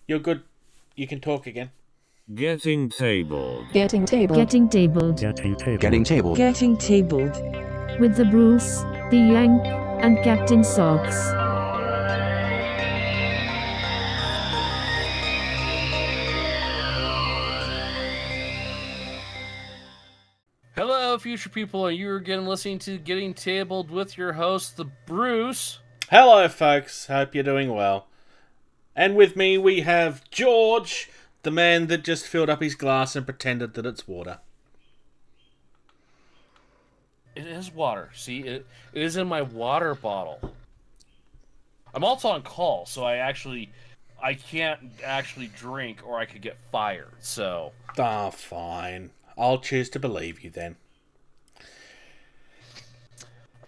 You're good. You can talk again. Getting tabled. Getting tabled. Getting tabled. Getting tabled. Getting tabled. Getting tabled. With the Bruce, the Yank, and Captain Socks. Hello, future people, and you're again listening to Getting Tabled with your host, the Bruce. Hello, folks. Hope you're doing well. And with me, we have George, the man that just filled up his glass and pretended that it's water. It is water. See, it is in my water bottle. I'm also on call, so I can't actually drink, or I could get fired. So. Ah, fine. I'll choose to believe you then.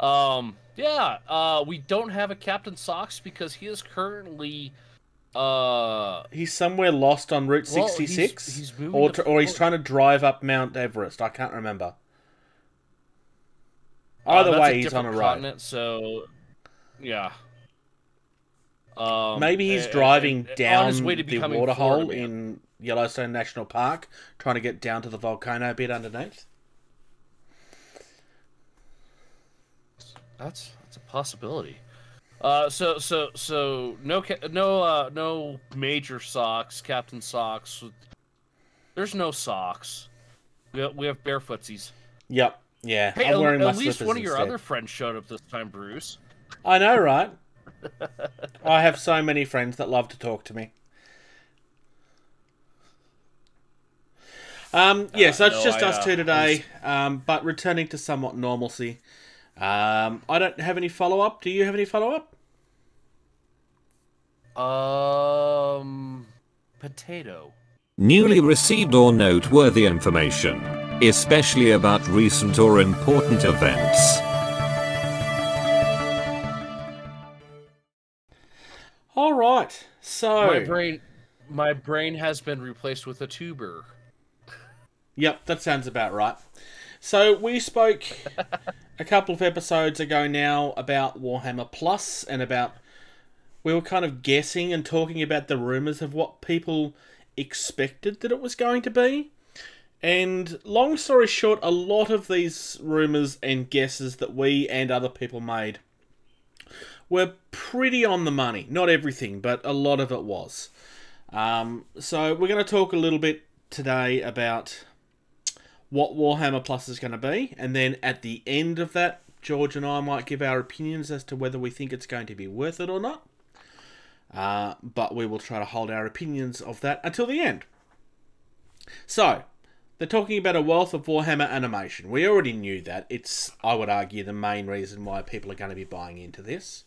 Yeah, we don't have a Captain Socks because he is currently, He's somewhere lost on Route 66? He's moving or he's trying to drive up Mount Everest. I can't remember. Either way, he's on a road. So, yeah. Maybe he's driving down on his way to the becoming waterhole Florida Man. in Yellowstone National Park, trying to get down to the volcano bit underneath. That's a possibility. So no major socks, Captain Socks. There's no socks. We have barefootsies. Yep. Yeah. Hey, I'm wearing my at least slippers one of your instead. other friends showed up this time, Bruce. I know, right? I have so many friends that love to talk to me. Yeah, so it's just us two today, but returning to somewhat normalcy. I don't have any follow-up. Do you have any follow-up? Potato. Newly received or noteworthy information, especially about recent or important events. All right, so My brain has been replaced with a tuber. Yep, that sounds about right. So we spoke a couple of episodes ago now about Warhammer Plus and about we were kind of guessing and talking about the rumours of what people expected that it was going to be. And long story short, a lot of these rumours and guesses that we and other people made were pretty on the money. Not everything, but a lot of it was. So we're going to talk a little bit today about what Warhammer Plus is going to be, and then at the end of that, George and I might give our opinions as to whether we think it's going to be worth it or not. But we will try to hold our opinions of that until the end. So, they're talking about a wealth of Warhammer animation. We already knew that. It's, I would argue, the main reason why people are going to be buying into this.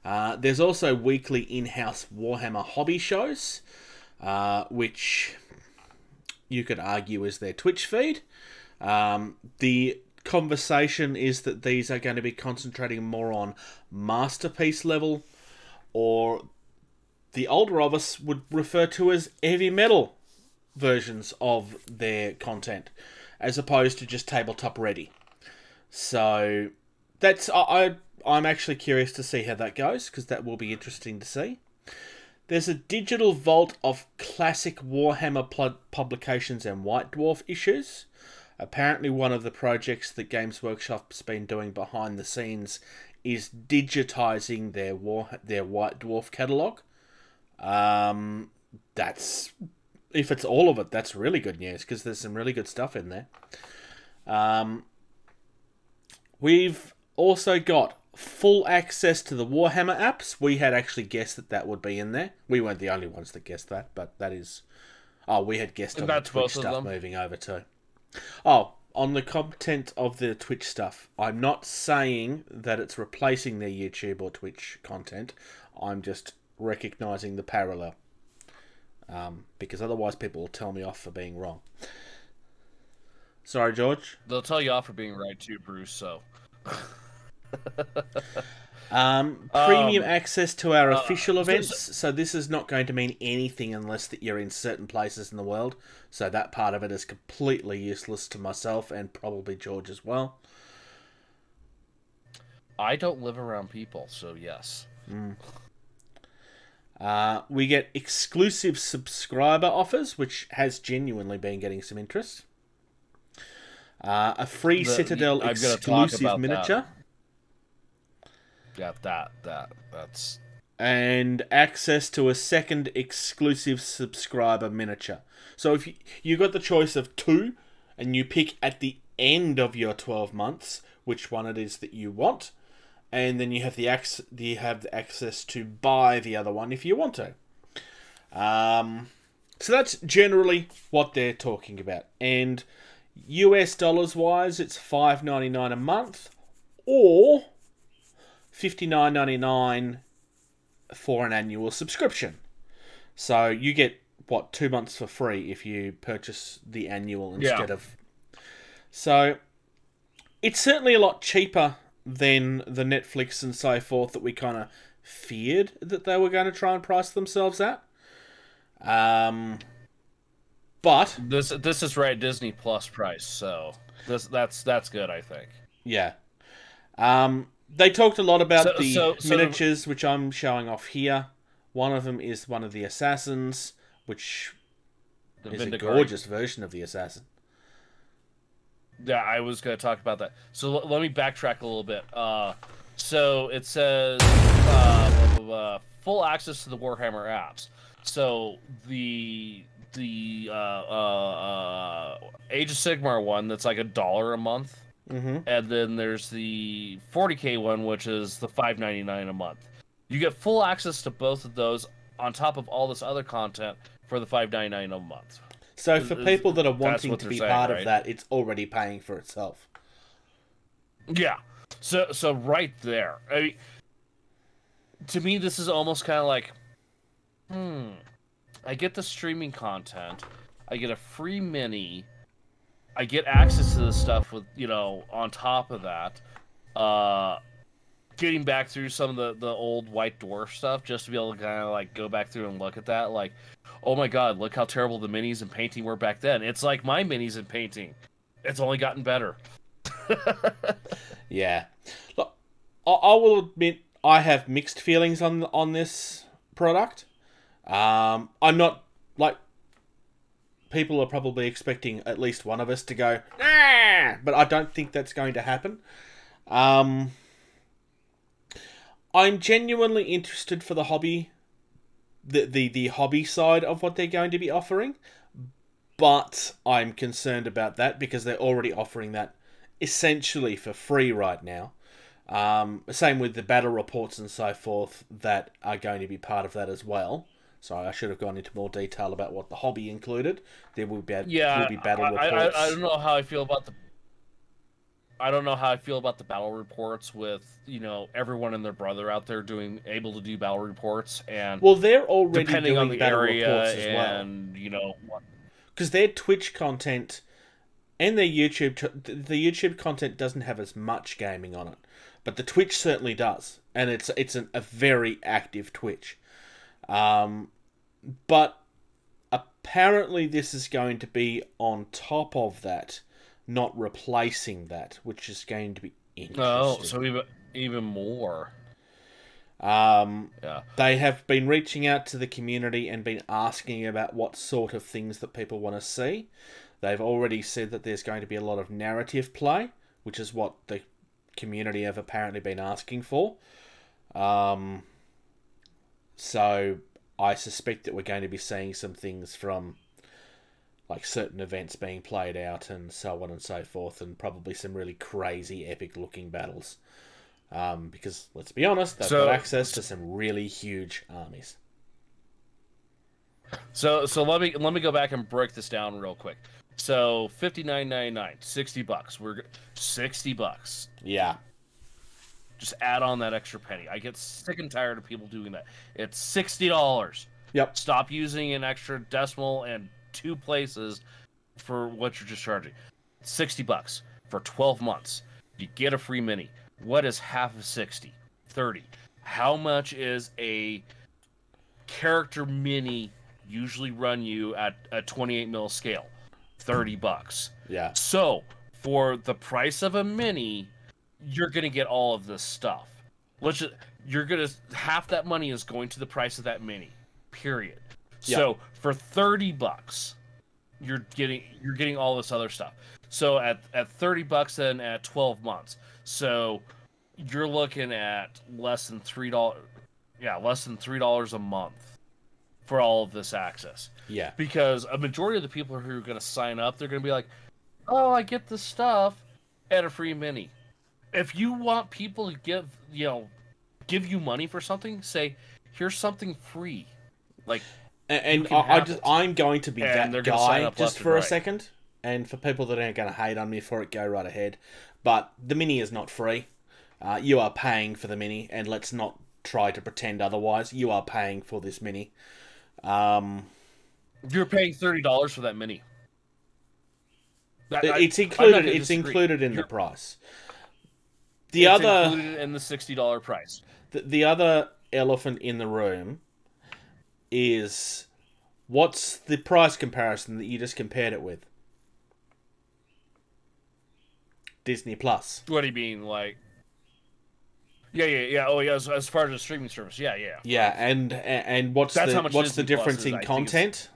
There's also weekly in-house Warhammer hobby shows, which you could argue is their Twitch feed. The conversation is that these are going to be concentrating more on masterpiece level, or the older of us would refer to as heavy metal versions of their content, as opposed to just tabletop ready. So that's I'm actually curious to see how that goes, because that will be interesting to see. There's a digital vault of classic Warhammer publications and White Dwarf issues. Apparently one of the projects that Games Workshop's been doing behind the scenes is digitising their White Dwarf catalogue. That's, if it's all of it, that's really good news, because there's some really good stuff in there. We've also got full access to the Warhammer apps. We had actually guessed that that would be in there. We weren't the only ones that guessed that, but that is... Oh, we had guessed on the Twitch stuff moving over too. Oh, on the content of the Twitch stuff, I'm not saying that it's replacing their YouTube or Twitch content. I'm just recognising the parallel. Because otherwise people will tell me off for being wrong. Sorry, George? They'll tell you off for being right too, Bruce, so... Premium access to our official events. So this is not going to mean anything unless that you're in certain places in the world. So that part of it is completely useless to myself and probably George as well. I don't live around people, so yes. We get exclusive subscriber offers, which has genuinely been getting some interest. A free Citadel exclusive miniature. Yeah, that's... And access to a second exclusive subscriber miniature. So if you got the choice of 2, and you pick at the end of your 12 months which one it is that you want, and then you have the access to buy the other one if you want to. So that's generally what they're talking about. And US dollars wise, it's $5.99 a month or $59.99 for an annual subscription. So you get, what, 2 months for free if you purchase the annual instead of... So it's certainly a lot cheaper than the Netflix and so forth that we kind of feared that they were going to try and price themselves at. But this is right Disney Plus price, so that's good, I think. Yeah. They talked a lot about the miniatures, which I'm showing off here. One of them is one of the assassins, which is a gorgeous version of the assassin. Yeah, I was going to talk about that. So let me backtrack a little bit. So it says full access to the Warhammer apps. So the Age of Sigmar one, that's like $1 a month. Mm-hmm. And then there's the 40K one, which is the $5.99 a month. You get full access to both of those on top of all this other content for the $5.99 a month. So for people that are wanting to be part of that, it's already paying for itself. Yeah. So right there. I mean, to me, this is almost kind of like, I get the streaming content, I get a free mini, I get access to this stuff with, on top of that, getting back through some of the old White Dwarf stuff just to be able to kind of like go back through and look at that, like, oh my god, look how terrible the minis and painting were back then. It's like my minis and painting. It's only gotten better. Yeah. Look, I will admit I have mixed feelings on this product. I'm not, like, people are probably expecting at least one of us to go, nah! But I don't think that's going to happen. I'm genuinely interested for the hobby, the hobby side of what they're going to be offering, but I'm concerned about that because they're already offering that essentially for free right now. Same with the battle reports and so forth that are going to be part of that as well. So I should have gone into more detail about what the hobby included. There will be battle reports. I don't know how I feel about the. I don't know how I feel about the battle reports with, everyone and their brother out there able to do battle reports, and well, they're already depending doing on the battle area reports as well. And because their Twitch content and their YouTube, the YouTube content doesn't have as much gaming on it, but the Twitch certainly does, and it's a very active Twitch. But apparently this is going to be on top of that, not replacing that, which is going to be interesting. Oh, so even more. Yeah. They have been reaching out to the community and been asking about what sort of things that people want to see. They've already said that there's going to be a lot of narrative play, which is what the community have apparently been asking for. So I suspect that we're going to be seeing some things from, like, certain events being played out and so on and so forth, and probably some really crazy epic looking battles. Because let's be honest, they've got access to some really huge armies. So let me go back and break this down real quick. So $59.99, $60. We're $60. Yeah. Just add on that extra penny. I get sick and tired of people doing that. It's $60. Yep. Stop using an extra decimal and 2 places for what you're just charging. $60 for 12 months. You get a free mini. What is half of 60? 30. How much is a character mini usually run you at a 28 mil scale? $30. Yeah. So for the price of a mini, you're going to get all of this stuff. you're gonna half that money is going to the price of that mini, period. Yep. So for $30, you're getting all this other stuff. So at $30, then at 12 months, so you're looking at less than $3. Yeah, less than $3 a month for all of this access. Yeah, because a majority of the people who are going to sign up, they're going to be like, "Oh, I get this stuff and a free mini." If you want people to give you money for something, say, "Here's something free." Like, and I'm going to be that guy just for a second. And for people that aren't going to hate on me for it, go right ahead. But the mini is not free. You are paying for the mini, and let's not try to pretend otherwise. You are paying for this mini. You're paying $30 for that mini. It's included. It's included in the price. It's included in the $60 price. The other elephant in the room is, what's the price comparison that you just compared it with? Disney Plus. What do you mean, like? Yeah. Oh, yeah. As far as the streaming service, yeah. Yeah, and what's the difference in content?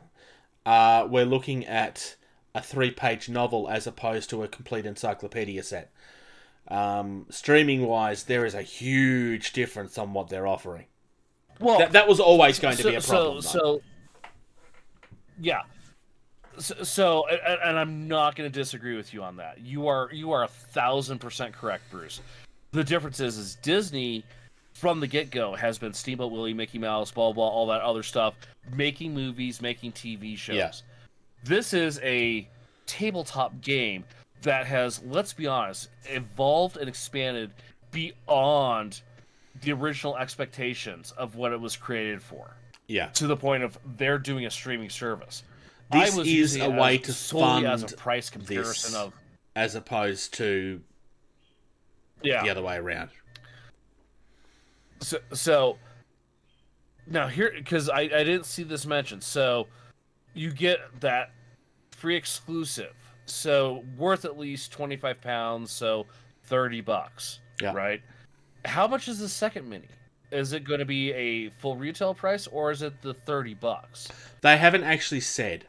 We're looking at a 3-page novel as opposed to a complete encyclopedia set. Streaming wise, there is a huge difference on what they're offering. Well, that was always going to be a problem. Yeah. So, and I'm not going to disagree with you on that. You are 1,000% correct, Bruce. The difference is Disney, from the get-go, has been Steamboat Willie, Mickey Mouse, blah, blah, all that other stuff, making movies, making TV shows. Yeah. This is a tabletop game that has, let's be honest, evolved and expanded beyond the original expectations of what it was created for. Yeah. To the point of they're doing a streaming service. This is a way to fund as a price comparison this, of, as opposed to the other way around. So now here, because I didn't see this mentioned, so you get that free exclusive, so worth at least £25, so $30, right? How much is the second mini? Is it going to be a full retail price, or is it the $30? They haven't actually said.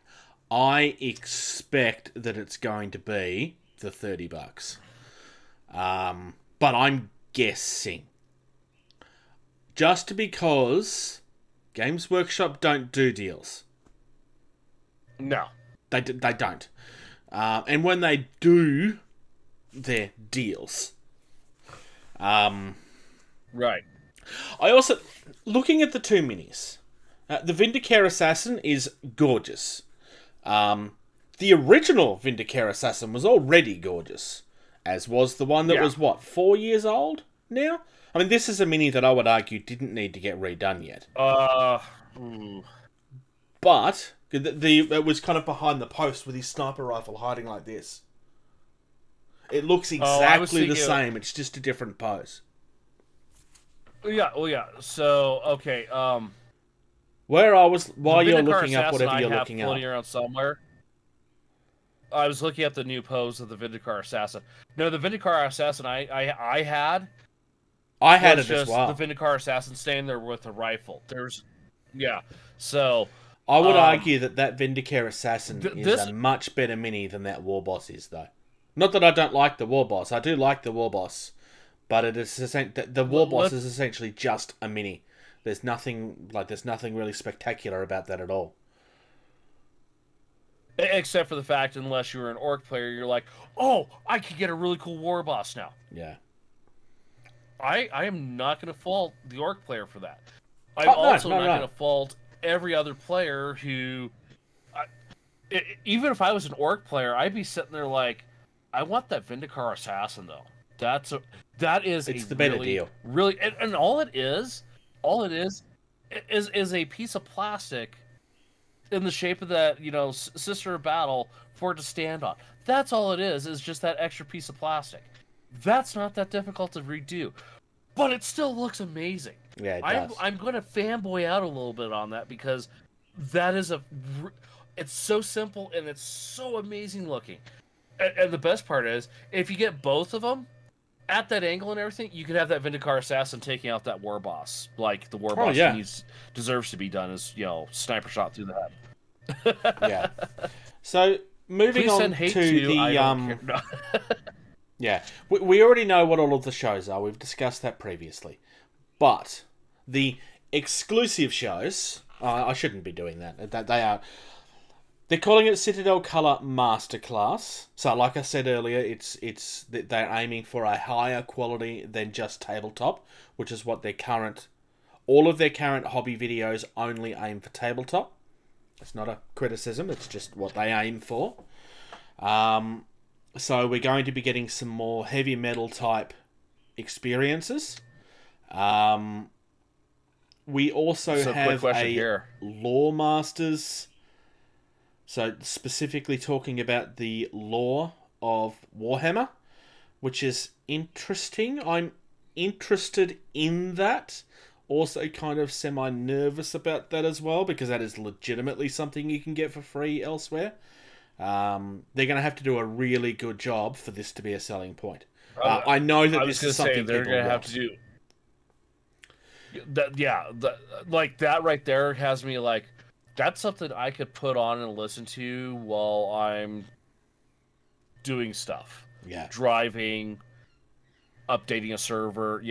I expect that it's going to be the $30. But I'm guessing. Just because Games Workshop don't do deals. No. They don't. And when they do, they're deals. Right. I also, looking at the two minis, the Vindicare Assassin is gorgeous. The original Vindicare Assassin was already gorgeous, as was the one that was, 4 years old now? I mean, this is a mini that I would argue didn't need to get redone yet. But it was kind of behind the post with his sniper rifle hiding like this. It looks exactly the same, it's just a different pose. Yeah, so, okay, while you're looking up whatever you're looking up. Around somewhere. I was looking at the new pose of the Vindicar Assassin. No, the Vindicar Assassin I had it as well. The Vindicar Assassin staying there with a rifle. So I would argue that Vindicare Assassin is a much better mini than that War Boss is, though. Not that I don't like the War Boss. I do like the War Boss, but the War Boss is essentially just a mini. There's nothing really spectacular about that at all. Except for the fact, unless you were an orc player, you're like, oh, I could get a really cool War Boss now. Yeah. I am not going to fault the orc player for that. I'm also not going to fault every other player who... even if I was an orc player, I'd be sitting there like, I want that Vindicar Assassin, though. It's the better deal. Really, and all it is a piece of plastic in the shape of that, Sister of Battle for it to stand on. That's all it is just that extra piece of plastic. That's not that difficult to redo, but it still looks amazing. Yeah, it does. I'm going to fanboy out a little bit on that because that is it's so simple and it's so amazing looking. And the best part is, if you get both of them, at that angle and everything, you could have that Vindicar assassin taking out that war boss. Like the war Oh, boss yeah. deserves to be done is, sniper shot through the head. Yeah. So moving Please on send hate to to the I don't care. No. yeah, we already know what all of the shows are. We've discussed that previously, but the exclusive shows, I shouldn't be doing that. They're calling it Citadel Color Masterclass. So, like I said earlier, they're aiming for a higher quality than just tabletop, which is what all of their current hobby videos only aim for tabletop. It's not a criticism, it's just what they aim for. So we're going to be getting some more heavy metal type experiences. We also have lore masters. So specifically talking about the lore of Warhammer, which is interesting. I'm interested in that. Also kind of semi-nervous about that as well, because that is legitimately something you can get for free elsewhere. They're going to have to do a really good job for this to be a selling point. I know that this is something they're going to have to do. Like that right there has me like, that's something I could put on and listen to while I'm doing stuff. Yeah. Driving, updating a server.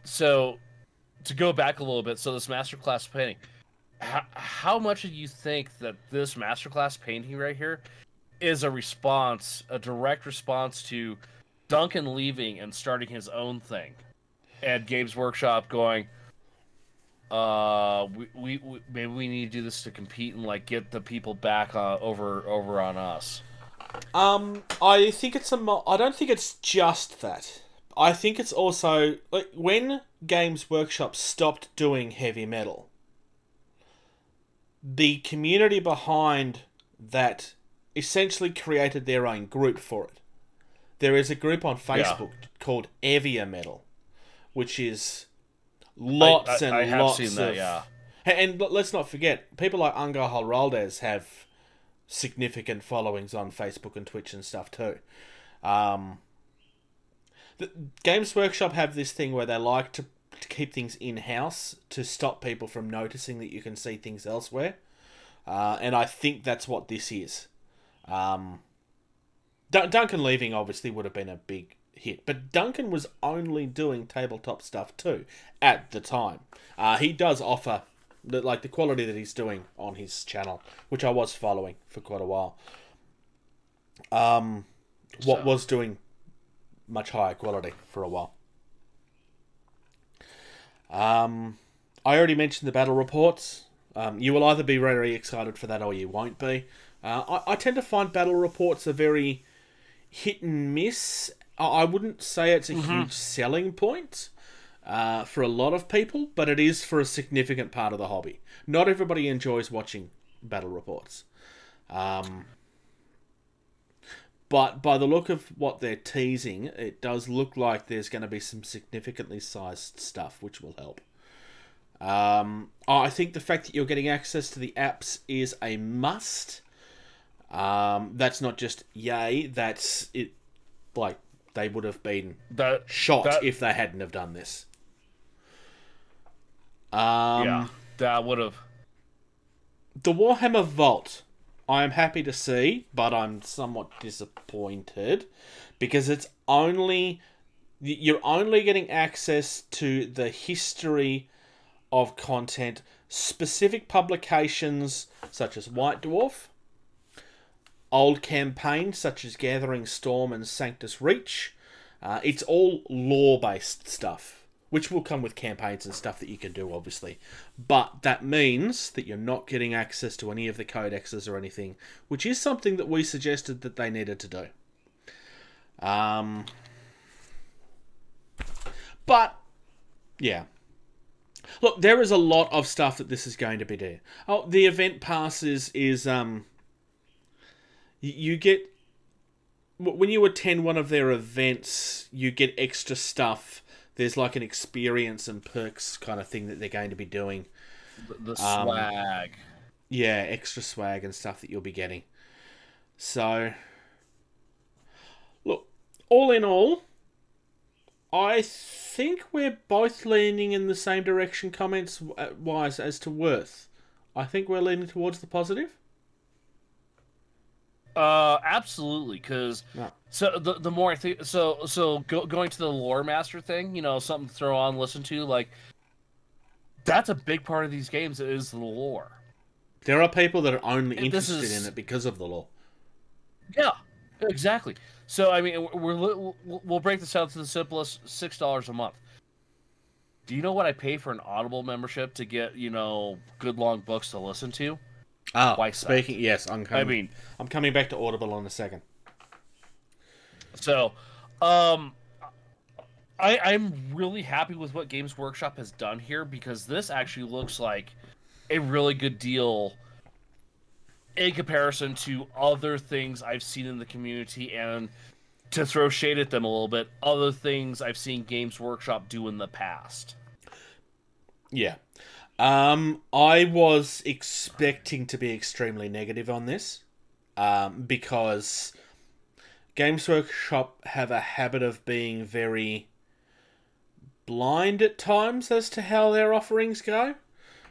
So to go back a little bit, so this masterclass painting, how much do you think that this masterclass painting right here is a direct response to Duncan leaving and starting his own thing, and Games Workshop going, we maybe we need to do this to compete and like get the people back over on us? I think I don't think it's just that. I think it's also like when Games Workshop stopped doing heavy metal, the community behind that essentially created their own group for it. There is a group on Facebook called Heavier Metal, which is lots and lots of... that, yeah. And let's not forget, people like Ungar Halraldez have significant followings on Facebook and Twitch and stuff too. The Games Workshop have this thing where they like to keep things in-house to stop people from noticing that you can see things elsewhere. And I think that's what this is. Duncan leaving obviously would have been a big hit, but Duncan was only doing tabletop stuff too at the time. He does offer the quality that he's doing on his channel, which I was following for quite a while. Was doing much higher quality for a while. I already mentioned the battle reports. You will either be very excited for that or you won't be. I tend to find battle reports are very hit and miss. I wouldn't say it's a huge selling point for a lot of people, but it is for a significant part of the hobby. Not everybody enjoys watching battle reports. But by the look of what they're teasing, it does look like there's going to be some significantly sized stuff, which will help. I think the fact that you're getting access to the apps is a must. That's not just yay, that's it. Like, they would have been shot if they hadn't have done this. That would have... The Warhammer Vault, I am happy to see, but I'm somewhat disappointed because you're only getting access to the history of content, specific publications such as White Dwarf, old campaigns such as Gathering Storm and Sanctus Reach. It's all lore-based stuff, which will come with campaigns and stuff that you can do, obviously. But that means that you're not getting access to any of the codexes or anything, which is something that we suggested that they needed to do. But, yeah. Look, there is a lot of stuff that this is going to be there. Oh, the event passes is you get... When you attend one of their events, you get extra stuff. There's like an experience and perks kind of thing that they're going to be doing. The swag. Yeah, extra swag and stuff that you'll be getting. So, look, all in all, I think we're both leaning in the same direction comments wise as to worth. I think we're leaning towards the positive. Absolutely, because No. so the more I think, going to the lore master thing, something to throw on, listen to, like that's a big part of these games is the lore. There are people that are only And interested in it because of the lore. Yeah, exactly. So I mean, we'll break this down to the simplest: $6 a month. Do you know what I pay for an Audible membership to get good long books to listen to? Oh, Twice speaking, that. yes, I'm coming back to Audible in a second. So, I'm really happy with what Games Workshop has done here, because this actually looks like a really good deal in comparison to other things I've seen in the community, and to throw shade at them a little bit, other things I've seen Games Workshop do in the past. Yeah. I was expecting to be extremely negative on this, because Games Workshop have a habit of being very blind at times as to how their offerings go.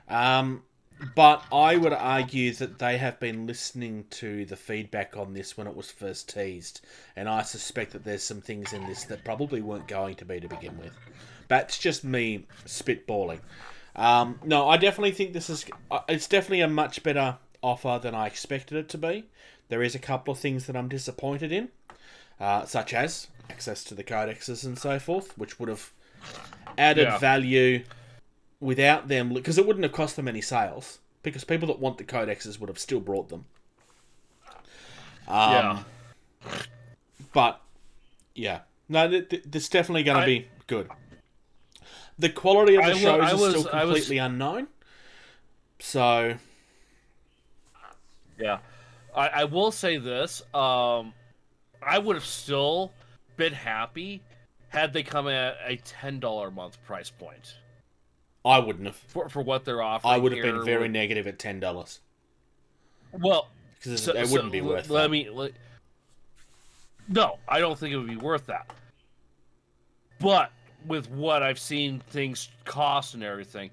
But I would argue that they have been listening to the feedback on this when it was first teased, and I suspect that there's some things in this that probably weren't going to be to begin with. That's just me spitballing. No, I definitely think it's definitely a much better offer than I expected it to be. There is a couple of things that I'm disappointed in, such as access to the codexes and so forth, which would have added value without them, because it wouldn't have cost them any sales, because people that want the codexes would have still brought them. But, yeah. No, this is definitely going to be good. The quality of the shows is still completely unknown. So... Yeah. I will say this. I would have still been happy had they come at a $10 a month price point. I wouldn't have. For what they're offering. I would have been very negative at $10. Well... Because it wouldn't be worth that. No, I don't think it would be worth that. But... with what I've seen things cost and everything,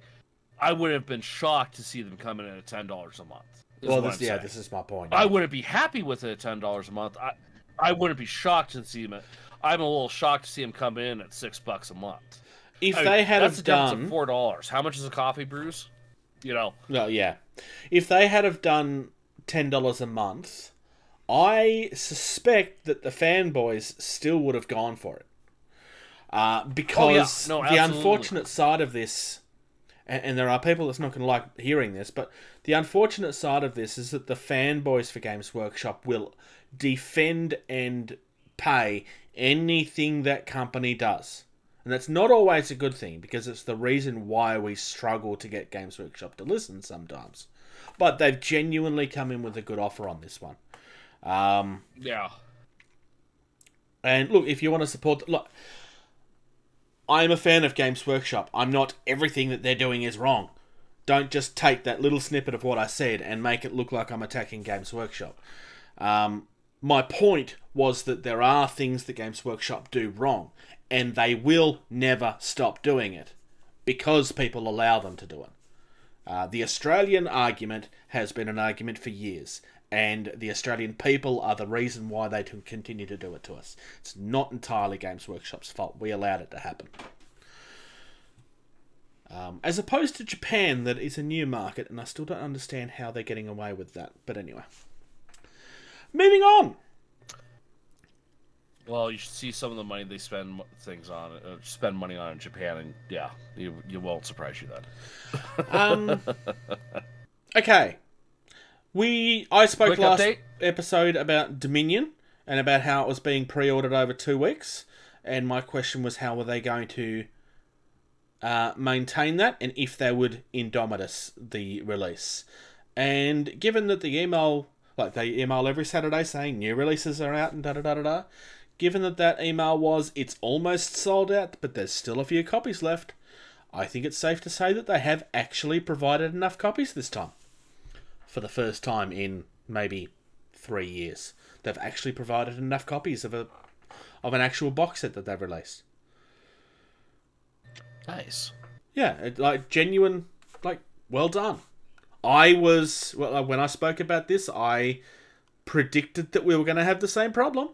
I would have been shocked to see them come in at $10 a month. This is my point. I wouldn't be happy with it at $10 a month. I wouldn't be shocked to see them. I'm a little shocked to see them come in at $6 a month. If they had that's have the done difference of $4. How much is a coffee, Bruce? No, yeah. If they had have done $10 a month, I suspect that the fanboys still would have gone for it. Because the unfortunate side of this, and there are people that's not going to like hearing this, but the unfortunate side of this is that the fanboys for Games Workshop will defend and pay anything that company does. And that's not always a good thing, because it's the reason why we struggle to get Games Workshop to listen sometimes. But they've genuinely come in with a good offer on this one. Yeah. And look, if you want to support... Look, I'm a fan of Games Workshop. I'm not everything that they're doing is wrong. Don't just take that little snippet of what I said and make it look like I'm attacking Games Workshop. My point was that there are things that Games Workshop do wrong, and they will never stop doing it, because people allow them to do it. The Australian argument has been an argument for years, and the Australian people are the reason why they continue to do it to us. It's not entirely Games Workshop's fault. We allowed it to happen. As opposed to Japan, that is a new market, and I still don't understand how they're getting away with that. But anyway. Moving on! Well, you should see some of the money they spend money on in Japan, and yeah, you won't surprise you then. Okay. I spoke last episode about Dominion and about how it was being pre-ordered over 2 weeks, and my question was how were they going to maintain that, and if they would Indomitus the release. And given that the email, they email every Saturday saying new releases are out and da-da-da-da-da, given that email was it's almost sold out but there's still a few copies left, I think it's safe to say that they have actually provided enough copies this time. For the first time in maybe 3 years, they've actually provided enough copies of an actual box set that they've released. Nice. Yeah, like genuine, like well done. When I spoke about this, I predicted that we were going to have the same problem,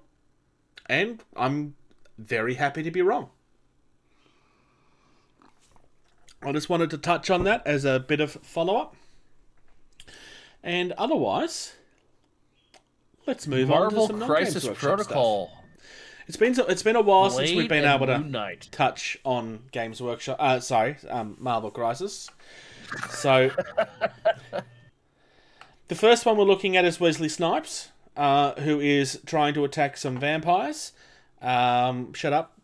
and I'm very happy to be wrong. I just wanted to touch on that as a bit of follow-up. And otherwise, let's move on to some Crisis Protocol. Stuff. It's been a while Blade since we've been able to Moonlight. touch on Games Workshop. Marvel Crisis. So, the first one we're looking at is Wesley Snipes, who is trying to attack some vampires. Shut up.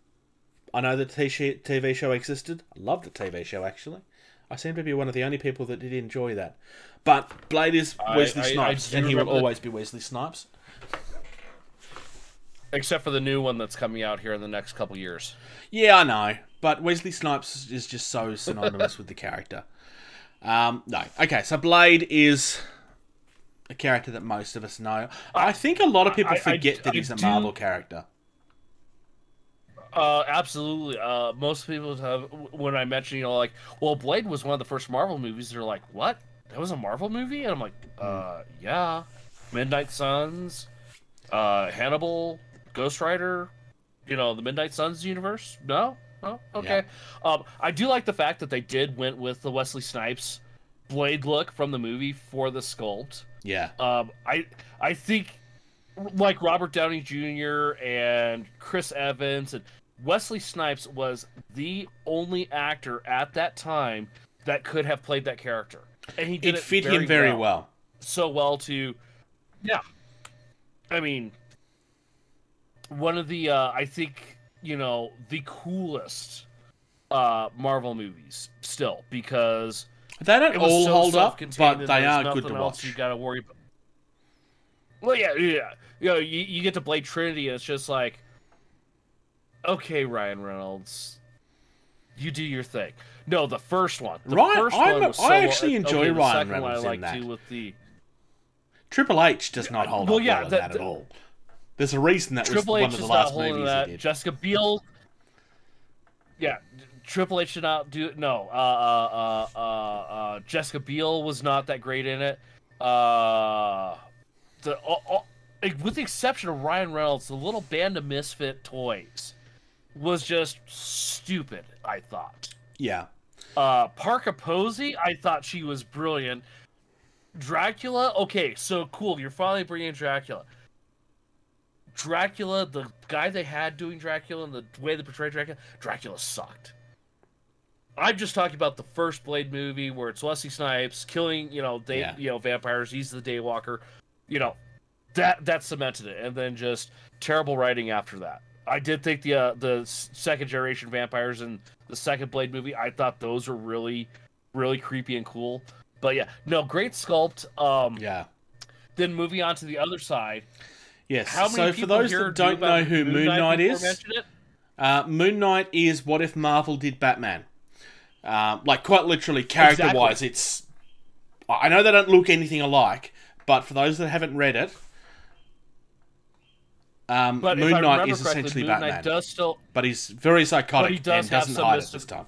I know the TV show existed. I love the TV show, actually. I seem to be one of the only people that did enjoy that. But Blade is Wesley Snipes, and he will always be Wesley Snipes. Except for the new one that's coming out here in the next couple years. Yeah, I know. But Wesley Snipes is just so synonymous with the character. No. Okay, so Blade is a character that most of us know. I think a lot of people forget that he's a Marvel character. Absolutely. Most people have, when I mention, like, well, Blade was one of the first Marvel movies, they're like, what? That was a Marvel movie? And I'm like, yeah. Midnight Suns, Hannibal, Ghost Rider, the Midnight Suns universe? No? Oh, okay. Yeah. I do like the fact that they went with the Wesley Snipes Blade look from the movie for the sculpt. Yeah. I think, like Robert Downey Jr. and Chris Evans, and Wesley Snipes was the only actor at that time that could have played that character, and he did it fit him very well. So well yeah. I mean, one of the I think the coolest Marvel movies still, because they don't all hold up, but they are good to watch. watch. You got to worry about. Well, yeah. You get to Blade Trinity, and it's just like, okay, Ryan Reynolds, you do your thing. No, the first one. I actually enjoy Ryan Reynolds in that. Triple H does not hold up well in that at all. There's a reason that was one of the last movies he did. Jessica Biel. Yeah, Triple H did not do it. No, Jessica Biel was not that great in it. With the exception of Ryan Reynolds, the little band of misfit toys was just stupid, I thought. Yeah. Parker Posey, I thought she was brilliant. Dracula, okay, so cool. You're finally bringing Dracula. The guy they had doing Dracula and the way they portrayed Dracula sucked. I'm just talking about the first Blade movie where it's Wesley Snipes killing, vampires. He's the Daywalker. That cemented it, and then just terrible writing after that. I did think the second generation vampires in the second Blade movie, I thought those were really, really creepy and cool. But yeah, no, great sculpt. Yeah. Then moving on to the other side. Yes. So for those that don't know who Moon Knight is, Moon Knight is what if Marvel did Batman. Like quite literally, character-wise, it's. I know they don't look anything alike, but for those that haven't read it, Moon Knight is essentially Batman. But he's very psychotic and doesn't hide it this time.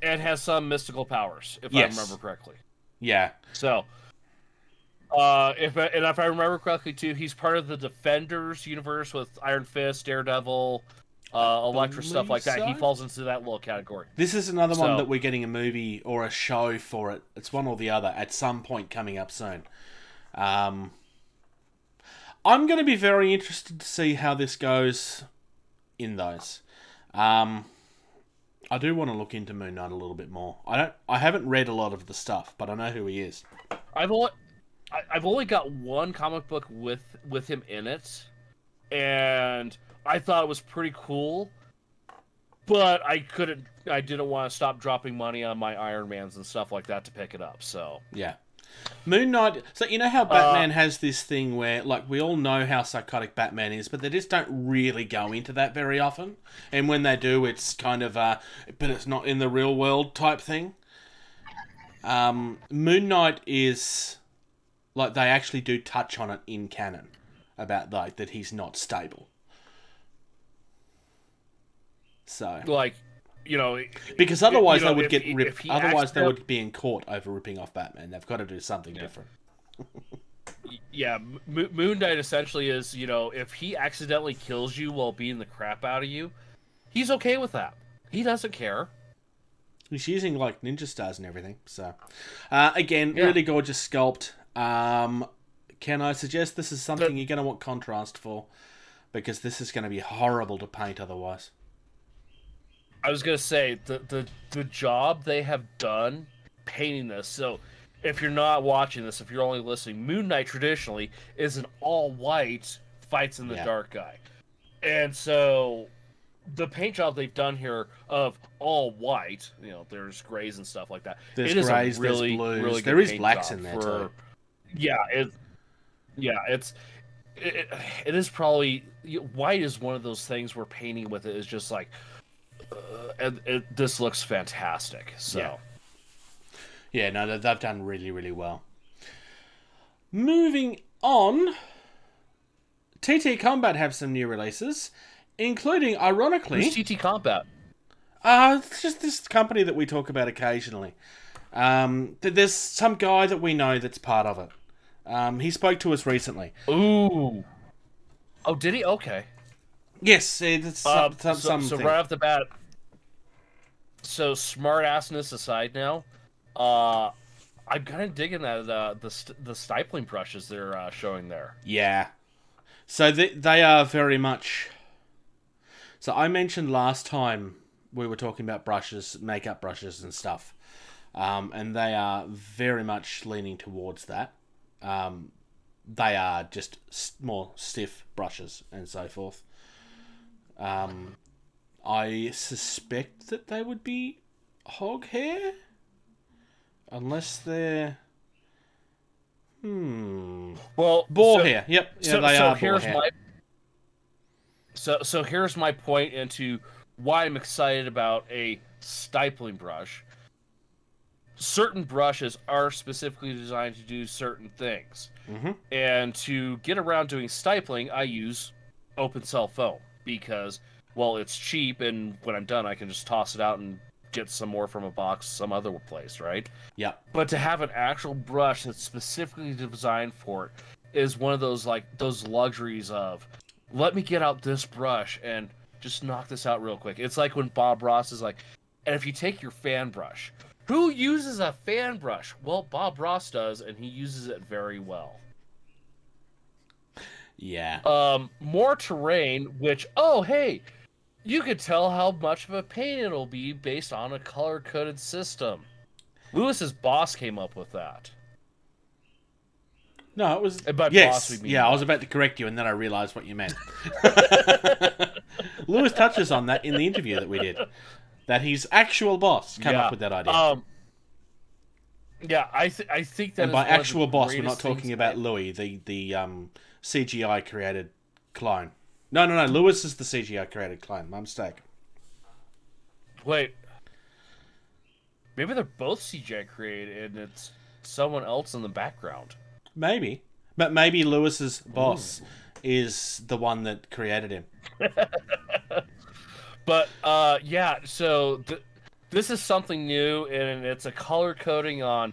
And has some mystical powers, if I remember correctly. Yeah. So, if I remember correctly too, he's part of the Defenders universe with Iron Fist, Daredevil, Elektra, stuff like that. He falls into that little category. This is another one that we're getting a movie or a show for it. It's one or the other at some point coming up soon. I'm going to be very interested to see how this goes in those. I do want to look into Moon Knight a little bit more. I haven't read a lot of the stuff, but I know who he is. I've only got one comic book with him in it, and I thought it was pretty cool. But I didn't want to stop dropping money on my Iron Mans and stuff like that to pick it up. So yeah. Moon Knight. So you know how Batman has this thing where, like, we all know how psychotic Batman is, but they just don't really go into that very often. And when they do, it's kind of but it's not in the real world type thing. Moon Knight is like they actually do touch on it in canon about that he's not stable. So like you know, because otherwise you know, they would if get he- ripped. if he Otherwise, they accident- would be in court over ripping off Batman. They've got to do something different. Yeah, Moon Knight essentially is, you know, if he accidentally kills you while beating the crap out of you, he's okay with that. He doesn't care. He's using like ninja stars and everything. So, again, really gorgeous sculpt. Can I suggest this is something you're going to want contrast for? Because this is going to be horrible to paint otherwise. I was gonna say the job they have done painting this. So, if you're not watching this, if you're only listening, Moon Knight traditionally is an all-white fights in the dark guy, and so the paint job they've done here of all white, you know, there's grays and stuff like that. There's it is grays, a really, there's blues, really good there is paint blacks job in there for, too. It is probably white is one of those things where painting with it is just like, this looks fantastic. So, yeah, no, they've done really, really well. Moving on, TTCombat have some new releases, including, ironically, who's TTCombat? It's just this company that we talk about occasionally. There's some guy that we know that's part of it. He spoke to us recently. Ooh. Oh, did he? Okay. Yes, it's something. So right off the bat, so smart-assness aside now, I'm kind of digging that the stippling brushes they're showing there. Yeah. So they are very much... So I mentioned last time we were talking about brushes, makeup brushes and stuff. And they are very much leaning towards that. They are just more stiff brushes and so forth. I suspect that they would be hog hair, unless they're well boar hair. Yep, yeah, they are boar here's hair. So here's my point into why I'm excited about a stippling brush. Certain brushes are specifically designed to do certain things. And to get around doing stippling, I use open cell foam because, well, it's cheap, and when I'm done, I can just toss it out and get some more from a box some other place, right? Yeah. But to have an actual brush that's specifically designed for it is one of those, like, those luxuries of, let me get out this brush and just knock this out real quick. It's like when Bob Ross is like, and if you take your fan brush, who uses a fan brush? Well, Bob Ross does, and he uses it very well. Yeah. More terrain, which, oh, hey, you could tell how much of a pain it'll be based on a color-coded system. Lewis's boss came up with that. No, it was... And by yes, boss, we mean yeah, I was about to correct you, and then I realised what you meant. Lewis touches on that in the interview that we did. That his actual boss came up with that idea. Yeah, I think that and is by one of actual the boss, we're greatest not talking things about Louis, the CGI created clone. No, Lewis is the CGI created clone. My mistake. Wait. Maybe they're both CGI created and it's someone else in the background. Maybe. But maybe Lewis's boss is the one that created him. But, yeah, so this is something new, and it's a color coding on,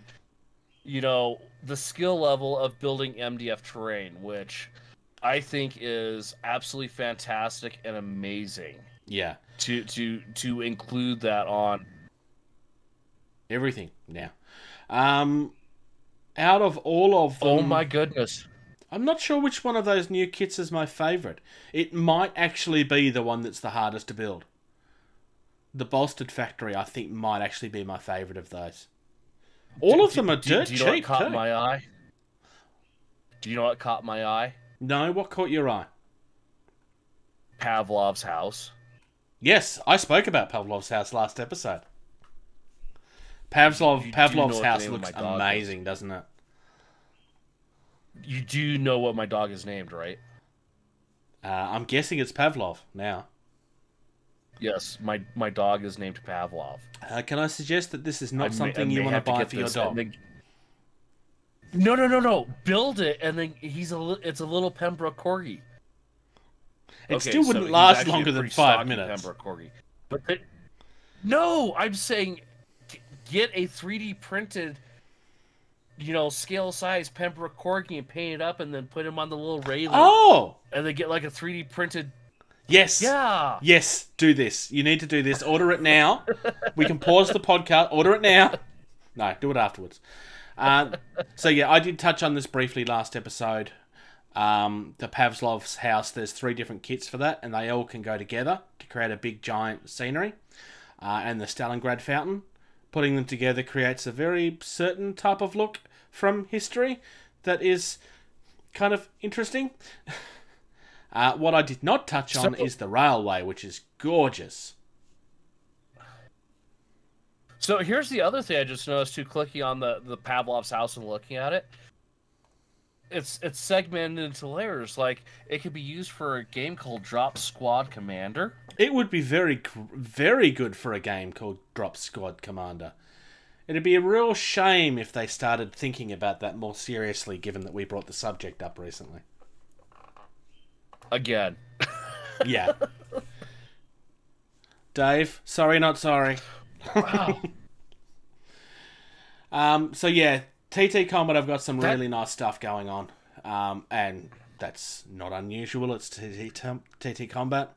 you know, the skill level of building MDF terrain, which I think is absolutely fantastic and amazing. Yeah. To include that on everything now. Out of all of them... Oh my goodness. I'm not sure which one of those new kits is my favourite. It might actually be the one that's the hardest to build. The Bolstered Factory, I think, might actually be my favourite of those. All of them are dirt cheap, do you know what caught too. my eye? Do you know what caught my eye? No, what caught your eye? Pavlov's house. Yes, I spoke about Pavlov's house last episode. Pavlov's house looks amazing, doesn't it? You do know what my dog is named, right? I'm guessing it's Pavlov now. Yes, my dog is named Pavlov. Can I suggest that this is not something you want to buy for your dog? No. Build it, and then it's a little Pembroke Corgi. It still wouldn't last longer than 5 minutes. Pembroke Corgi. No, I'm saying get a 3D printed, scale size Pembroke Corgi and paint it up and then put him on the little railing. Oh! And then get like a 3D printed... Yes. Yeah. Yes, do this. You need to do this. Order it now. We can pause the podcast. Order it now. No, do it afterwards. So yeah, I did touch on this briefly last episode. The Pavlov's house, there's 3 different kits for that, and they all can go together to create a big giant scenery. And the Stalingrad fountain, putting them together creates a very certain type of look from history that is kind of interesting. What I did not touch on is the railway, which is gorgeous. So here's the other thing I just noticed too, clicking on the Pavlov's house and looking at it. It's segmented into layers. Like, it could be used for a game called Drop Squad Commander. It would be very, very good for a game called Drop Squad Commander. It'd be a real shame if they started thinking about that more seriously, given that we brought the subject up recently. Again. Yeah. Dave, sorry, not sorry. Wow. So yeah, TTCombat have got some really nice stuff going on. And that's not unusual. It's TTCombat.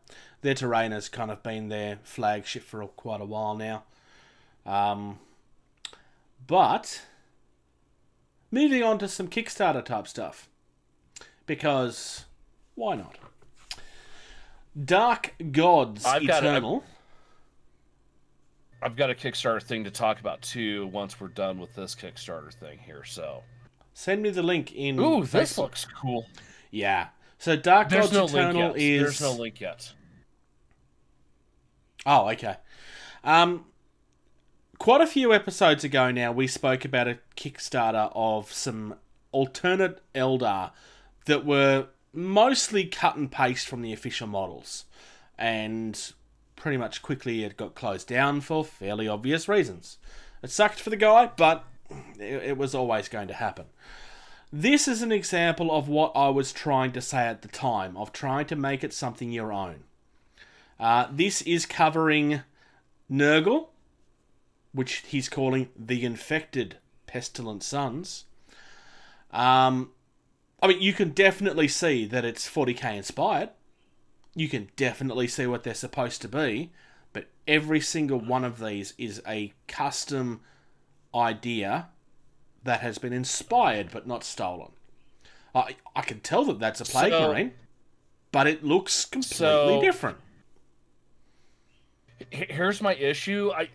Their terrain has kind of been their flagship for quite a while now. But moving on to some Kickstarter type stuff. Because why not? Dark Gods Eternal. I've got a Kickstarter thing to talk about too once we're done with this Kickstarter thing here, so... Send me the link in Ooh, Facebook. this looks cool. Yeah. So Dark Gods Eternal is... There's no link yet. Oh, okay. Quite a few episodes ago now, we spoke about a Kickstarter of some alternate Eldar that were mostly cut and paste from the official models. And pretty much quickly it got closed down for fairly obvious reasons. It sucked for the guy, but it was always going to happen. This is an example of what I was trying to say at the time, of trying to make it something your own. This is covering Nurgle, which he's calling the Infected Pestilent Sons. I mean, you can definitely see that it's 40k inspired. You can definitely see what they're supposed to be. But every single one of these is a custom idea that has been inspired but not stolen. I can tell that that's a Plague Marine, but it looks completely different. Here's my issue. I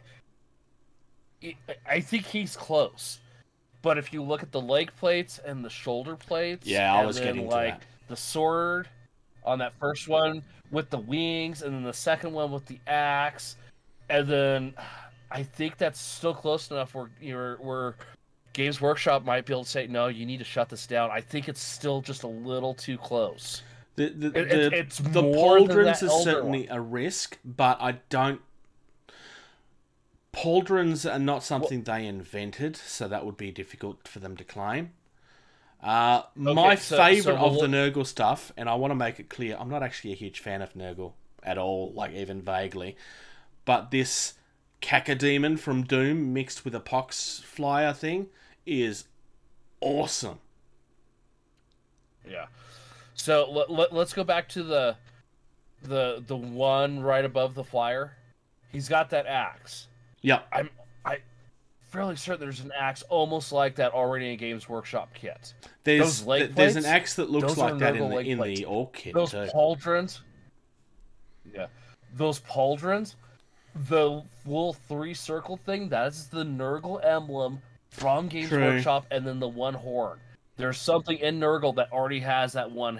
think he's close. But if you look at the leg plates and the shoulder plates, yeah, I was getting to that. The sword on that first one with the wings, and then the second one with the axe, and then I think that's still close enough where Games Workshop might be able to say, no, you need to shut this down. I think it's still just a little too close. The the pauldrons is certainly a risk, but I don't... Pauldrons are not something they invented, so that would be difficult for them to claim. My favourite of the Nurgle stuff, and I want to make it clear, I'm not actually a huge fan of Nurgle at all, like even vaguely, but this Cacodemon from Doom mixed with a Pox Flyer thing is awesome. Yeah. So let's go back to the one right above the flyer. He's got that axe. Yep. I'm fairly certain there's an axe almost like that already in Games Workshop kit. There's an axe that looks like that in the Orc kit. Those pauldrons. Yeah. Those pauldrons, the little 3-circle thing, that's the Nurgle emblem from Games Workshop, and then the one horn. There's something in Nurgle that already has that one.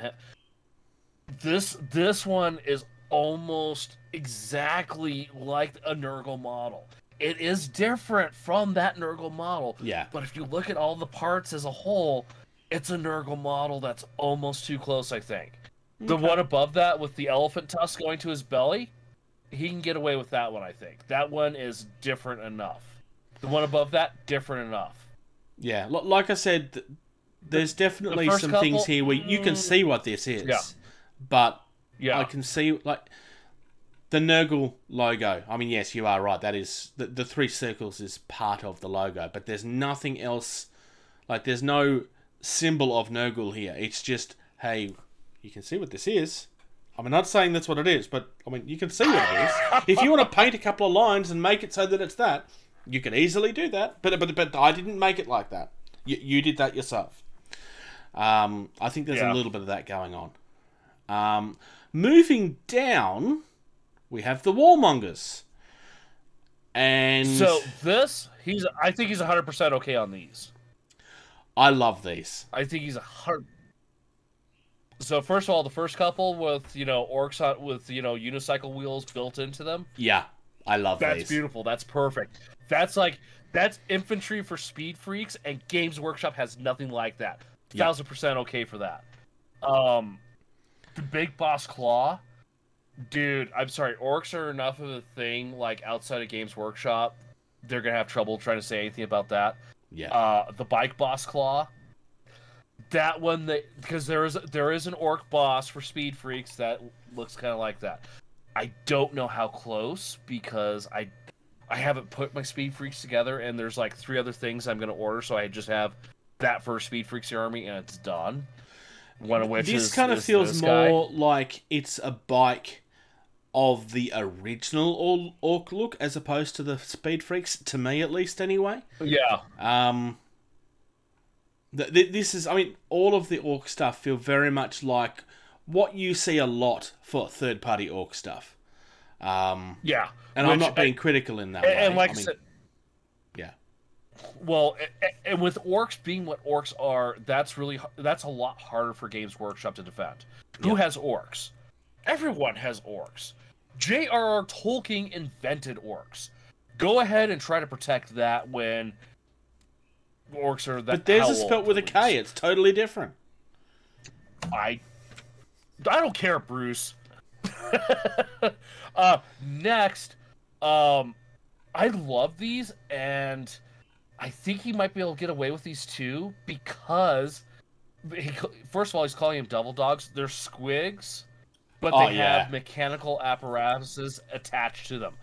This one is almost exactly like a Nurgle model. It is different from that Nurgle model. Yeah. But if you look at all the parts as a whole, it's a Nurgle model that's almost too close, I think. Okay. The one above that with the elephant tusk going to his belly, he can get away with that one, I think. That one is different enough. The one above that, different enough. Yeah, like I said, there's definitely some things here where you can see what this is. Yeah. But yeah. I can see, like, The Nurgle logo. I mean, yes, you are right. That is the three circles is part of the logo, but there's nothing else. Like, there's no symbol of Nurgle here. It's just, hey, you can see what this is. I'm not saying that's what it is, but I mean, you can see what it is. If you want to paint a couple of lines and make it so that it's that, you can easily do that. But I didn't make it like that. You did that yourself. I think there's a little bit of that going on. Moving down, we have the Warmongers. And so I think he's 100% okay on these. I love these. I think he's 100. So first of all, the first couple with orcs with unicycle wheels built into them. Yeah, I love these. That's beautiful. That's perfect. That's infantry for speed freaks, and Games Workshop has nothing like that. 1000% okay for that. The Big Boss Claw, dude. I'm sorry, orcs are enough of a thing. Like outside of Games Workshop, they're gonna have trouble trying to say anything about that. Yeah. The Bike Boss Claw. That one, because there is an orc boss for speed freaks that looks kind of like that. I don't know how close because I haven't put my speed freaks together, and there's like 3 other things I'm gonna order, so I just have that for speed freaks army, and it's done. One of which this kind of feels more like it's a bike of the original orc look as opposed to the speed freaks, to me at least, anyway. Yeah. This is, I mean, all of the orc stuff feel very much like what you see a lot for third-party orc stuff. Yeah. And I'm not being critical in that way. And like I said, yeah. Well, and with orcs being what orcs are, that's a lot harder for Games Workshop to defend. Who has orcs? Everyone has orcs. J.R.R. Tolkien invented orcs. Go ahead and try to protect that when orcs are that. But theirs is spelled with a K. It's totally different. I don't care, Bruce. Next, I love these, and I think he might be able to get away with these too because, first of all, he's calling them double dogs. They're squigs, but they have mechanical apparatuses attached to them.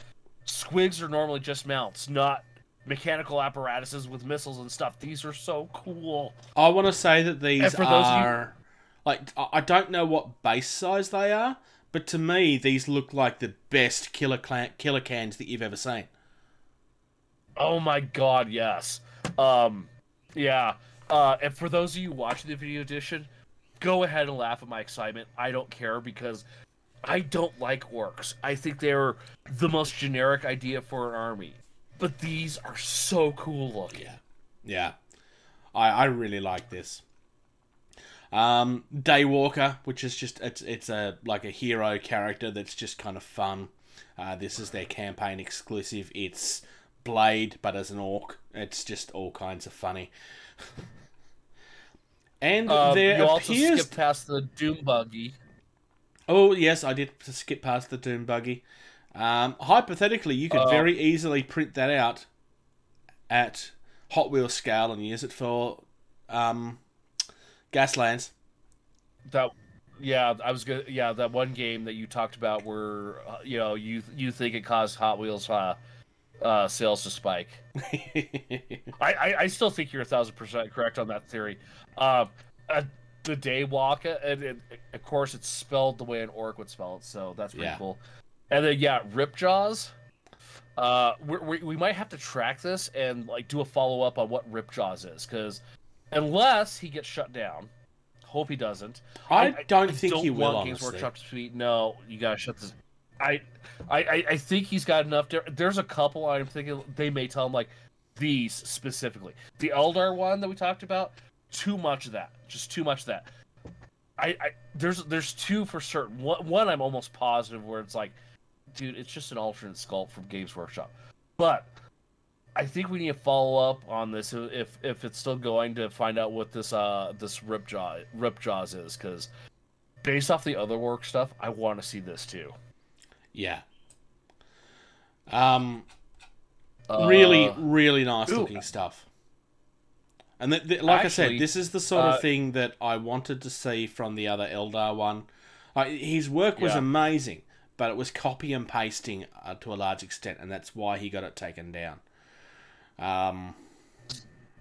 Squigs are normally just mounts, not mechanical apparatuses with missiles and stuff. These are so cool. I want to say that these are... Like, I don't know what base size they are, but to me, these look like the best killer cans that you've ever seen. Oh my god, yes. Yeah. And for those of you watching the video edition, go ahead and laugh at my excitement. I don't care because I don't like orcs. I think they're the most generic idea for an army. But these are so cool looking. Yeah. I really like this. Daywalker, which is just it's a like a hero character that's just kind of fun. This is their campaign exclusive. It's Blade, but as an orc. It's just all kinds of funny. And there you appears... also skipped past the Doom Buggy. Oh yes, I did skip past the Doom Buggy. Hypothetically, you could very easily print that out at Hot Wheels scale and use it for Gaslands. That one game that you talked about where you think it caused Hot Wheels sales to spike. I still think you're 1,000% correct on that theory. The Daywalk, and of course it's spelled the way an orc would spell it, so that's pretty cool. And then Ripjaws. We might have to track this and like do a follow up on what Ripjaws is, because unless he gets shut down, hope he doesn't. I don't think he will. Games Workshop to tweet. No, you gotta shut this. I think he's got enough. There's a couple I'm thinking they may tell him like these specifically. The Eldar one that we talked about. Too much of that. Just too much of that. There's 2 for certain. One I'm almost positive where it's like, dude, it's just an alternate sculpt from Games Workshop. But I think we need to follow up on this if it's still going to find out what this Ripjaws is, because based off the other work stuff, I want to see this too. Yeah. Really, really nice looking stuff. And like I said, this is the sort of thing that I wanted to see from the other Eldar one. His work was amazing, but it was copy and pasting to a large extent, and that's why he got it taken down.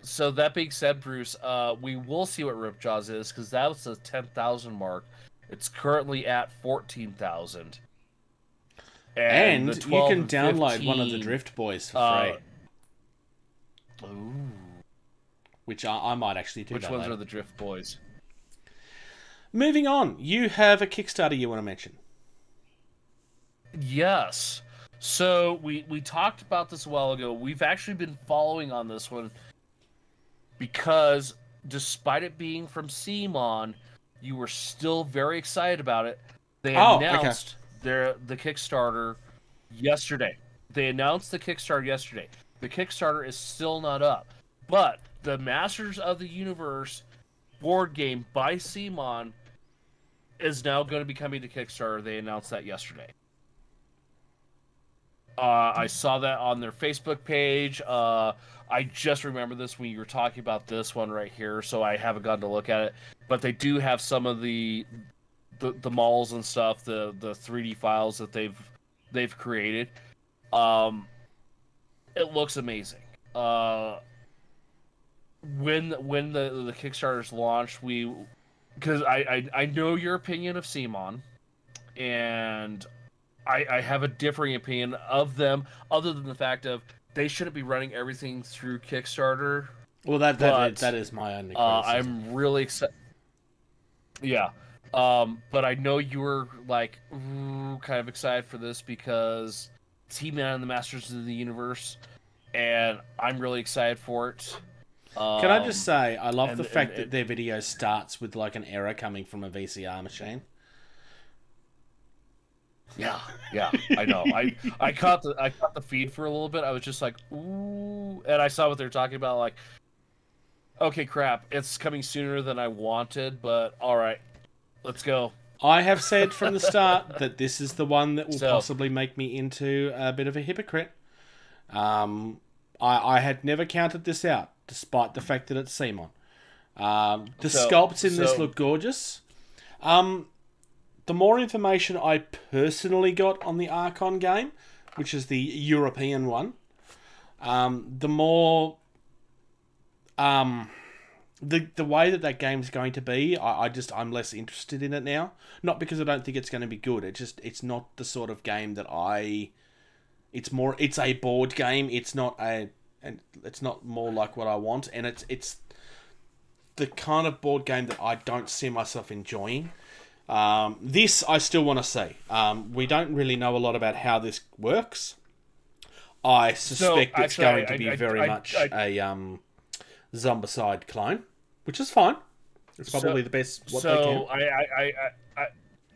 So that being said, Bruce, we will see what Ripjaws is, because that was the 10,000 mark. It's currently at 14,000. And you can download one of the Drift Boys for free. Ooh. Which I might actually do. Which ones are the Drift Boys? Moving on, you have a Kickstarter you want to mention. Yes. So we talked about this a while ago. We've actually been following on this one because despite it being from CMON, you were still very excited about it. They announced the Kickstarter yesterday. They announced the Kickstarter yesterday. The Kickstarter is still not up. But the Masters of the Universe board game by CMON is now going to be coming to Kickstarter. They announced that yesterday. I saw that on their Facebook page. I just remember this when you were talking about this one right here, so I haven't gotten to look at it. But they do have some of the models and stuff, the 3D files that they've created. It looks amazing. When the Kickstarter's launched, because I know your opinion of CMON, and I have a differing opinion of them, other than the fact of they shouldn't be running everything through Kickstarter. Well, that is my only criticism. I'm really excited. Yeah. But I know you were like kind of excited for this because it's He-Man and the Masters of the Universe, and I'm really excited for it. Can I just say, I love the fact that their video starts with like an error coming from a VCR machine. Yeah, I know. I caught the feed for a little bit. I was just like, ooh, and I saw what they're talking about. Like, okay, crap, it's coming sooner than I wanted, but all right, let's go. I have said from the start that this is the one that will possibly make me into a bit of a hypocrite. I had never counted this out, despite the fact that it's CMON. The sculpts in this look gorgeous. The more information I personally got on the Archon game, which is the European one, the more the way that game's going to be, I'm less interested in it now. Not because I don't think it's going to be good. It's not the sort of game that it's a board game. It's not more like what I want, and it's the kind of board game that I don't see myself enjoying. This I still want to see. We don't really know a lot about how this works. I suspect it's going to be very much a Zombicide clone, which is fine. It's probably the best they can.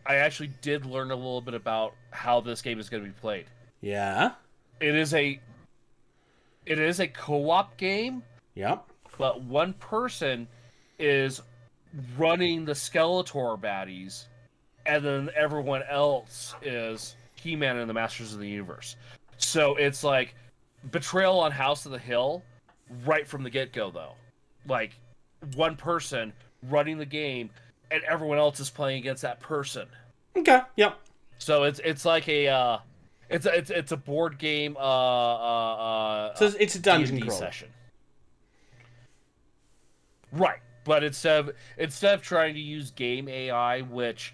I actually did learn a little bit about how this game is going to be played. Yeah. It is a co-op game. Yep. But one person is running the Skeletor baddies, and then everyone else is He-Man and the Masters of the Universe. So it's like Betrayal on House of the Hill right from the get-go, though. Like, one person running the game, and everyone else is playing against that person. Okay, yep. So it's like a it's a board game so it's a dungeon D&D crawl session. Right. But instead of trying to use game AI, which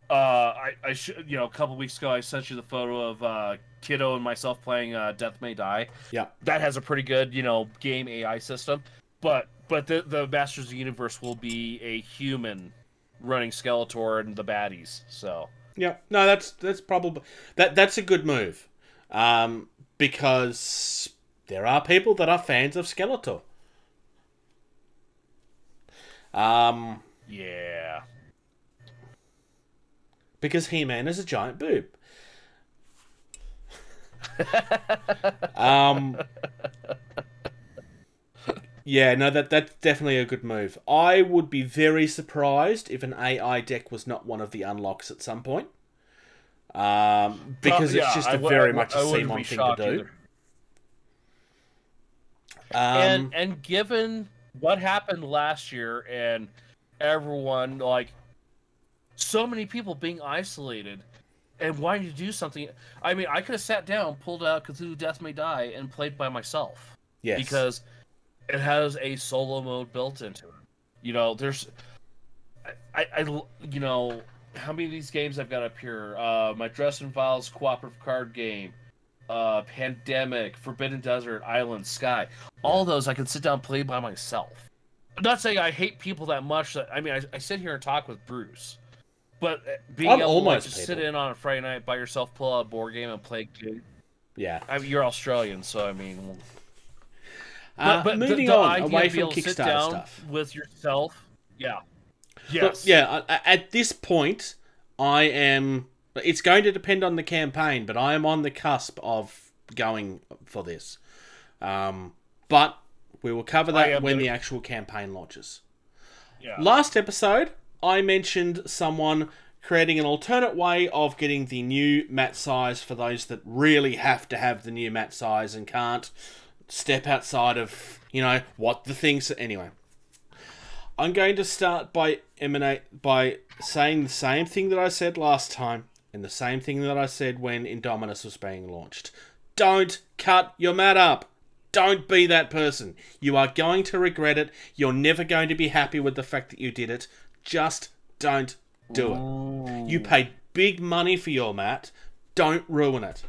I should, a couple weeks ago I sent you the photo of Kiddo and myself playing Death May Die. Yeah, that has a pretty good game AI system. But the Masters of the Universe will be a human running Skeletor and the baddies. So yeah, no, that's probably that's a good move, because there are people that are fans of Skeletor. Yeah. Because He-Man is a giant boob. Yeah, no, that's definitely a good move. I would be very surprised if an AI deck was not one of the unlocks at some point. Because it's just very much a CMON thing to do. And given what happened last year and everyone, like, so many people being isolated, And why did you do something? I mean, I could have sat down, pulled out Cthulhu Death May Die, and played by myself. Yes. Because it has a solo mode built into it. You know, there's... you know, how many of these games I've got up here? My Dresden Files cooperative card game, Pandemic, Forbidden Desert, Island, Sky. All those I can sit down and play by myself. I'm not saying I hate people that much. That I mean, I sit here and talk with Bruce. But being able to like, just sit in on a Friday night by yourself, pull out a board game, and play a game. Yeah. I mean, you're Australian, so I mean... moving the on, away from Kickstarter stuff. With yourself, yeah. Yes. Look, yeah, at this point, I am... It's going to depend on the campaign, but I am on the cusp of going for this. But we will cover that when the actual campaign launches. Yeah. Last episode, I mentioned someone creating an alternate way of getting the new mat size for those that really have to have the new mat size and can't step outside of, you know, what the things... Anyway, I'm going to start by saying the same thing that I said last time and the same thing that I said when Indominus was being launched. Don't cut your mat up. Don't be that person. You are going to regret it. You're never going to be happy with the fact that you did it. Just don't do it. You paid big money for your mat. Don't ruin it.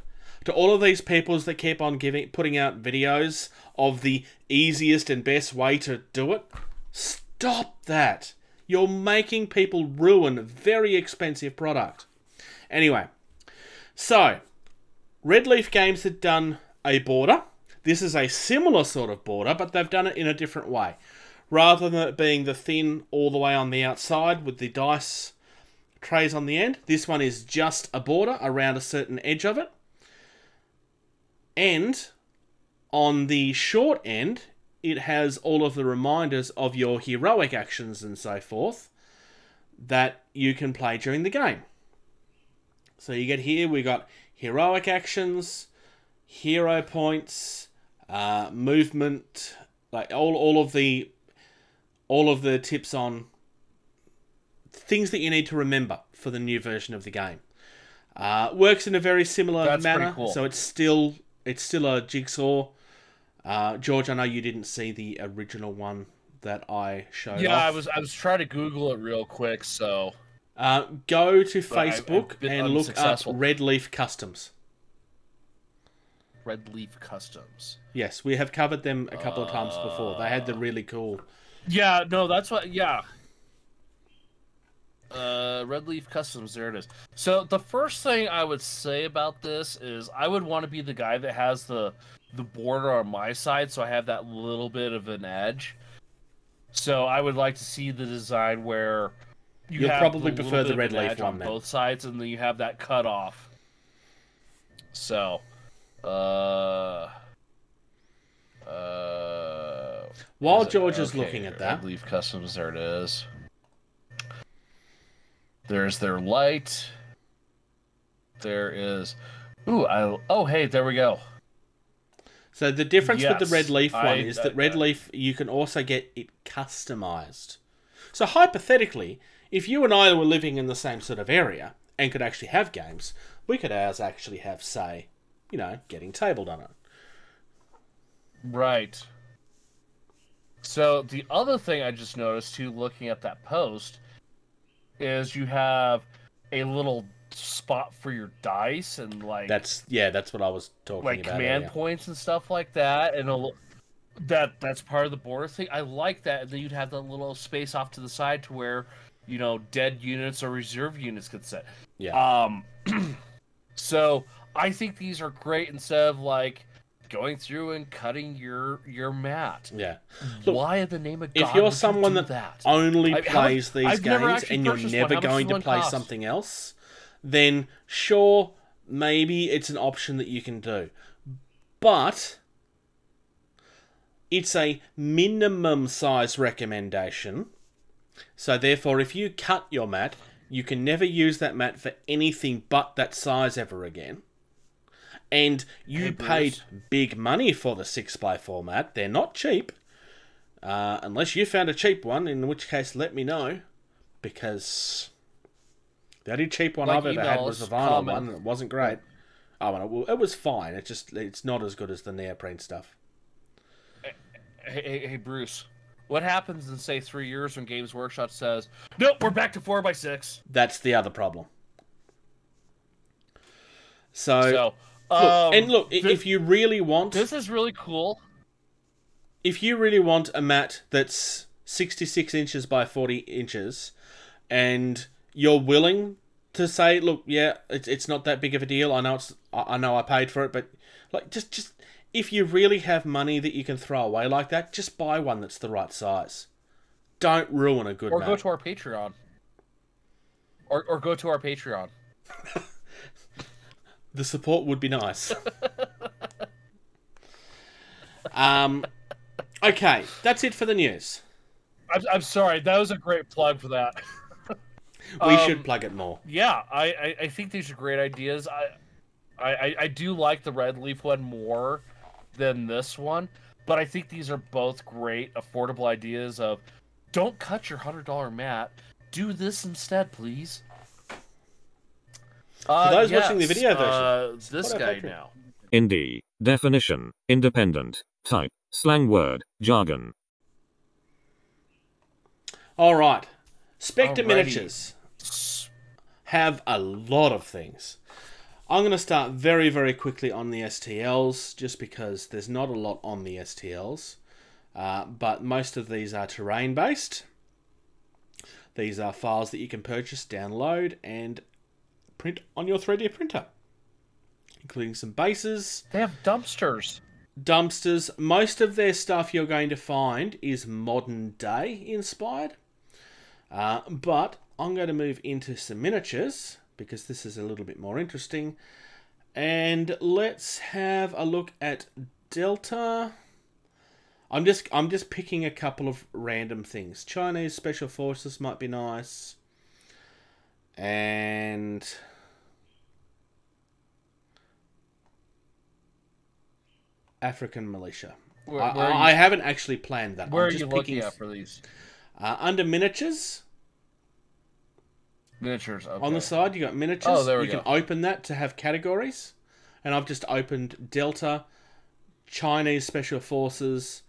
To all of these peoples that keep on putting out videos of the easiest and best way to do it, stop that. You're making people ruin a very expensive product. Anyway, so Red Leaf Games had done a border. This is a similar sort of border, but they've done it in a different way. Rather than it being the thin all the way on the outside with the dice trays on the end, this one is just a border around a certain edge of it. And on the short end, it has all of the reminders of your heroic actions and so forth that you can play during the game. So you get here, we got heroic actions, hero points, movement, like all of the tips on things that you need to remember for the new version of the game. Works in a very similar manner, cool. So it's still a jigsaw. George, I know you didn't see the original one that I showed. Yeah, off. I was trying to Google it real quick. So go to Facebook and look up Red Leaf Customs. Red Leaf Customs. Yes, we have covered them a couple of times before. They had the really cool. Yeah, no, that's what. Yeah. Red Leaf Customs, there it is. So the first thing I would say about this is I would want to be the guy that has the border on my side, so I have that little bit of an edge. So I would like to see the design where you'll probably prefer the Red Leaf one on both sides, and then you have that cut off. So, while George is looking at that, Red Leaf Customs, there it is. There's their light. There is... oh, hey, there we go. So the difference with the Red Leaf one is that Red Leaf, you can also get it customized. So hypothetically, if you and I were living in the same sort of area and could actually have games, we could actually have, say, you know, Getting Tabled on it. Right. So the other thing I just noticed, too, looking at that post, is you have a little spot for your dice and like that's what I was talking like about. Command earlier. Points and stuff like that, and that's part of the border thing. I like that. And then you'd have that little space off to the side to where, you know, dead units or reserve units could sit. Yeah. So I think these are great instead of like going through and cutting your mat. Yeah. Look, why in the name of God if you're would someone you do that only plays these games and you're never going to play something else, then sure, maybe it's an option that you can do. But it's a minimum size recommendation. So therefore, if you cut your mat, you can never use that mat for anything but that size ever again. And you paid big money for the 6x4 mat. They're not cheap. Unless you found a cheap one, in which case let me know. Because The only cheap one Like, I've ever had was the email us, vinyl comment. one, and it wasn't great. Oh, well, it was fine. It's not as good as the neoprene stuff. Hey, Bruce. What happens in, say, 3 years when Games Workshop says, nope, we're back to 4x6? That's the other problem. So look, if you really want... This is really cool. If you really want a mat that's 66 inches by 40 inches, and you're willing to say, look, yeah, it's not that big of a deal. I know I paid for it, but like just if you really have money that you can throw away like that, just buy one that's the right size. Don't ruin a good mat. Or go to our Patreon. Or go to our Patreon. The support would be nice. Okay, that's it for the news. I'm sorry, that was a great plug for that. We should plug it more. Yeah, I think these are great ideas. I do like the Red Leaf one more than this one, but I think these are both great, affordable ideas of don't cut your $100 mat. Do this instead, please. For those watching the video version, this guy now. Indy. Definition. Independent. Type. Slang word. Jargon. Alright. Spectre Alrighty. Miniatures have a lot of things. I'm going to start very, very quickly on the STLs, just because there's not a lot on the STLs. But most of these are terrain-based. These are files that you can purchase, download, and print on your 3D printer. Including some bases. They have dumpsters. Most of their stuff you're going to find is modern day inspired. But I'm going to move into some miniatures, because this is a little bit more interesting. And let's have a look at Delta. I'm just picking a couple of random things. Chinese Special Forces might be nice. And African Militia. I haven't actually planned that. Where are you looking at for these? Under miniatures. Miniatures, okay. On the side, you got miniatures. Oh, there we go. You can open that to have categories. And I've just opened Delta, Chinese Special Forces,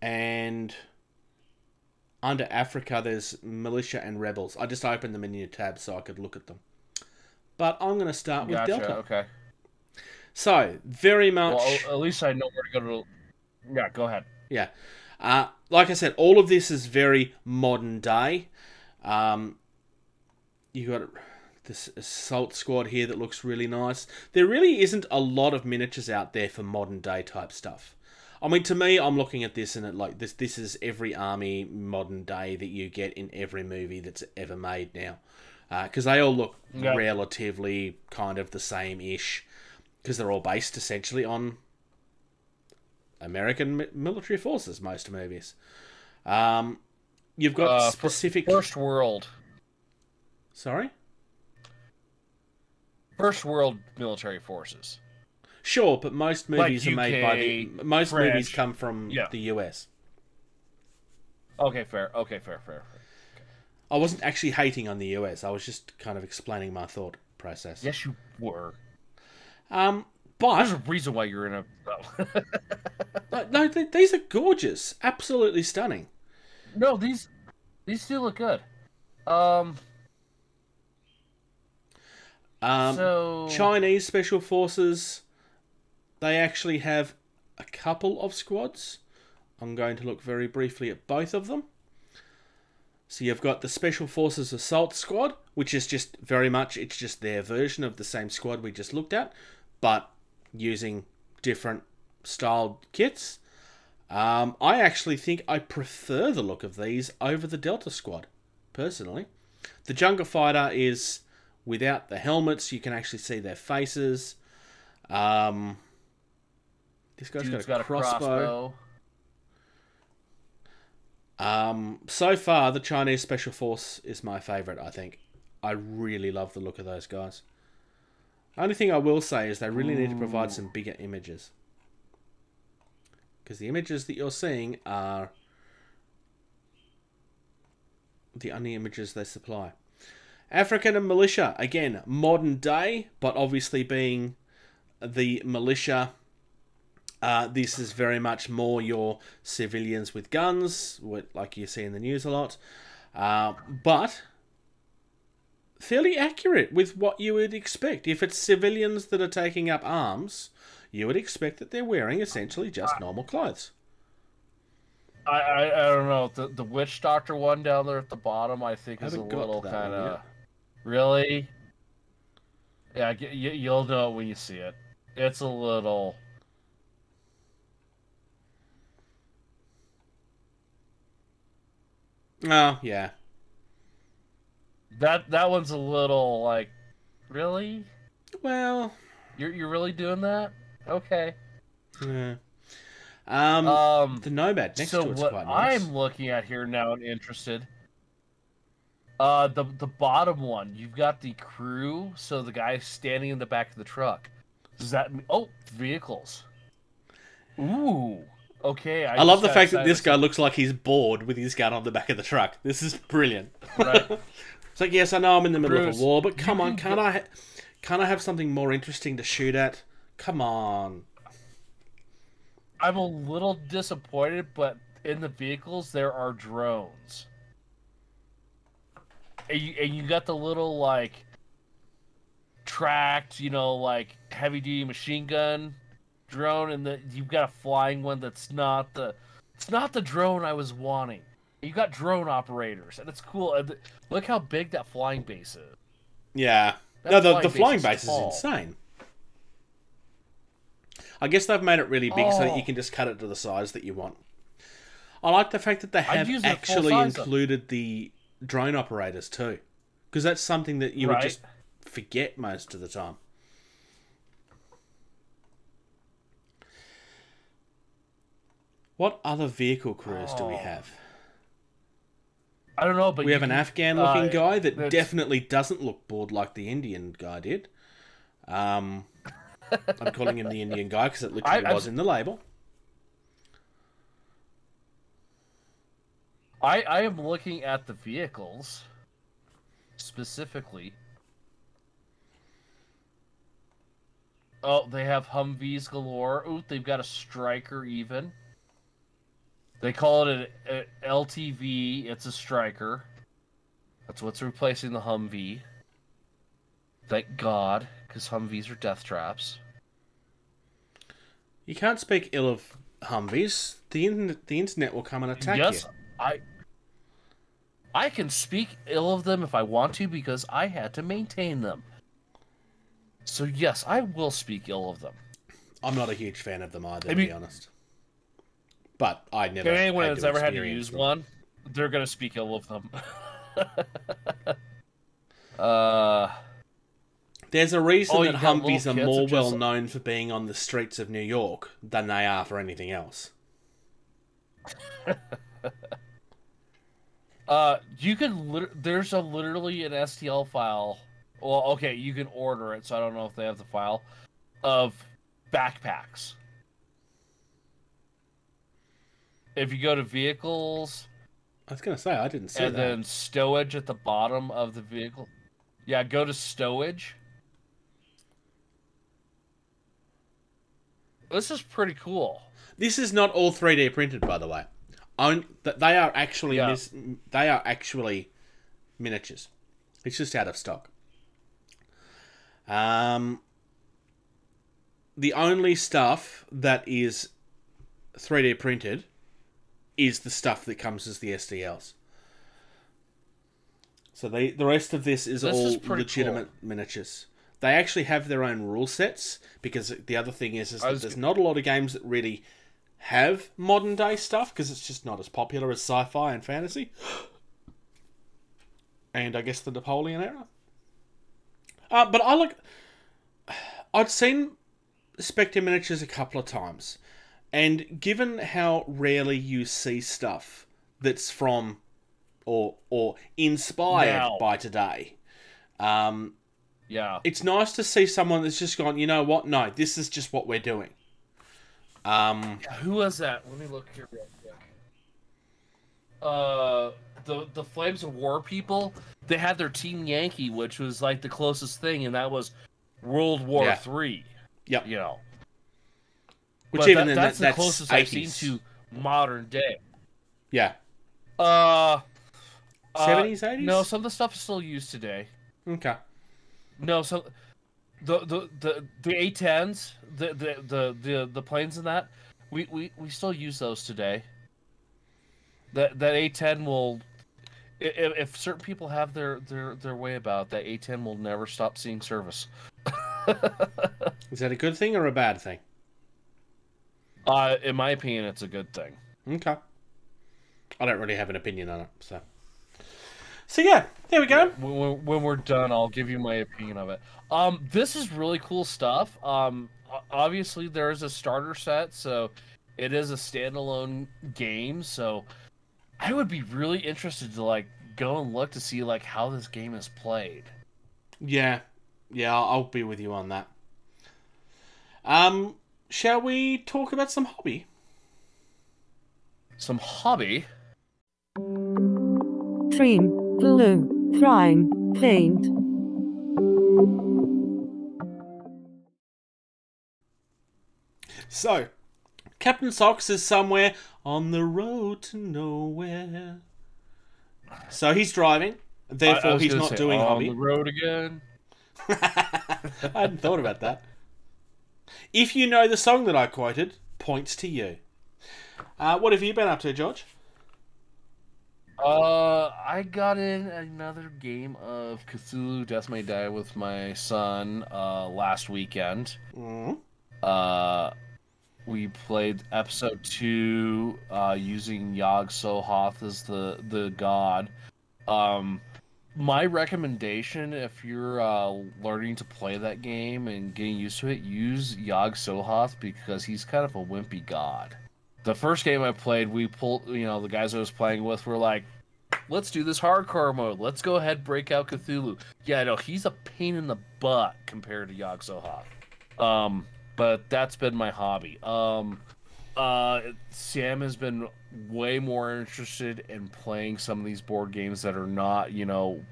and under Africa, there's Militia and Rebels. I just opened them in new tabs so I could look at them. But I'm going to start with Delta. Okay. So, very much... Well, at least I know where to go to... Yeah, go ahead. Yeah. Like I said, all of this is very modern day. You got this assault squad here that looks really nice. There really isn't a lot of miniatures out there for modern day type stuff. I mean, to me, I'm looking at this and it like this is every army modern day that you get in every movie that's ever made now. Because they all look relatively kind of the same-ish. Because they're all based essentially on American military forces, most movies. You've got specific... First World. Sorry? First World military forces. Sure, but most movies like are made by the... Most French. movies come from the US. Okay, fair. I wasn't actually hating on the US. I was just kind of explaining my thought process. Yes, you were. But... There's a reason why you're in a... No, these are gorgeous. Absolutely stunning. No, these do look good. So... Chinese Special Forces, they actually have a couple of squads. I'm going to look very briefly at both of them. So you've got the Special Forces Assault Squad, which is just very much, it's just their version of the same squad we just looked at, but using different styled kits. I actually think I prefer the look of these over the Delta Squad, personally. The Jungle Fighter is without the helmets. You can actually see their faces. This guy's got a crossbow. So far, the Chinese Special Force is my favourite, I think. I really love the look of those guys. Only thing I will say is they really need to provide some bigger images. Because the images that you're seeing are the only images they supply. African and militia, again, modern day, but obviously being the militia, this is very much more your civilians with guns, like you see in the news a lot, but fairly accurate with what you would expect. If it's civilians that are taking up arms, you would expect that they're wearing essentially just normal clothes. I don't know. The witch doctor one down there at the bottom, I think, is a little kind of... Really? Yeah, you'll know it when you see it. It's a little... Oh, yeah. That one's a little, like... Really? Well... You're really doing that? Okay. Yeah. The Nomad next to it's quite nice. So what I'm looking at here now and interested... the bottom one, you've got the crew, so the guy standing in the back of the truck. Does that mean... Oh, vehicles. Ooh. Okay. I love the fact that this guy looks like he's bored with his gun on the back of the truck. This is brilliant. Right. It's like, yes, I know I'm in the middle of a war, but come on, can't I have something more interesting to shoot at? Come on. I'm a little disappointed, but in the vehicles there are drones. And you got the little, like, tracked, like, heavy-duty machine gun drone, and you've got a flying one that's not the... It's not the drone I was wanting. You got drone operators, and it's cool. And look how big that flying base is. Yeah. No, the flying base is insane. I guess they've made it really big so that you can just cut it to the size that you want. I like the fact that they have actually included the drone operators too, because that's something that you would just forget most of the time. What other vehicle crews do we have? I don't know, but we have an Afghan-looking guy that definitely doesn't look bored like the Indian guy did. I'm calling him the Indian guy because it literally was in the label. I am looking at the vehicles specifically. Oh, they have Humvees galore. Ooh, they've got a Striker even. They call it an LTV. It's a Striker. That's what's replacing the Humvee. Thank God, because Humvees are death traps. You can't speak ill of Humvees. The internet will come and attack you. Yes, I can speak ill of them if I want to because I had to maintain them. So yes, I will speak ill of them. I'm not a huge fan of them either, to be honest. But I never. If anyone that's ever had to use one, they're gonna speak ill of them. There's a reason that Humvees are more well known for being on the streets of New York than they are for anything else. You can there's literally an STL file. Well, okay, you can order it, so I don't know if they have the file of backpacks. If you go to vehicles, I was gonna say I didn't see that. And then stowage at the bottom of the vehicle. Yeah, go to stowage. This is pretty cool. This is not all 3D printed, by the way. They are actually miniatures. It's just out of stock. The only stuff that is 3D printed is the stuff that comes as the STLs. So the rest of this is all legitimate miniatures. They actually have their own rule sets, because the other thing is that there's not a lot of games that really have modern day stuff, because it's just not as popular as sci-fi and fantasy. And I guess the Napoleon era. But I'd seen Spectre Miniatures a couple of times, and given how rarely you see stuff that's from or inspired by today, it's nice to see someone that's just gone, you know what? No, this is just what we're doing. Who was that? Let me look here real quick. the Flames of War people, they had their Team Yankee, which was like the closest thing, and that was World War III. Yep. You know. Which but even that's the that's closest 80s. I've seen to modern day. Yeah. 70s, 80s? No, some of the stuff is still used today. Okay. No, so the A10s, the planes and that, we still use those today. That A10 will, if certain people have their way about it, that A10 will never stop seeing service. Is that a good thing or a bad thing? In my opinion, it's a good thing. Okay. I don't really have an opinion on it, so yeah, there we go. When we're done, I'll give you my opinion of it. This is really cool stuff. Obviously there is a starter set, so it is a standalone game. So I would be really interested to like go and look to see like how this game is played. Yeah, I'll be with you on that. Shall we talk about some hobby? Some hobby? Trim, glue, prime, paint. So, Captain Socks is somewhere on the road to nowhere. So he's driving, therefore he's not doing hobby. On the road again. I hadn't thought about that. If you know the song that I quoted, points to you. What have you been up to, George? I got in another game of Cthulhu Death May Die with my son last weekend. We played episode 2 using Yog-Sothoth as the god. My recommendation, if you're learning to play that game and getting used to it, use Yog-Sothoth because he's kind of a wimpy god. The first game I played, we pulled, the guys I was playing with were like, let's do this hardcore mode. Let's go ahead, break out Cthulhu. Yeah, no, he's a pain in the butt compared to Yog-Sothoth. But that's been my hobby. Sam has been way more interested in playing some of these board games that are not,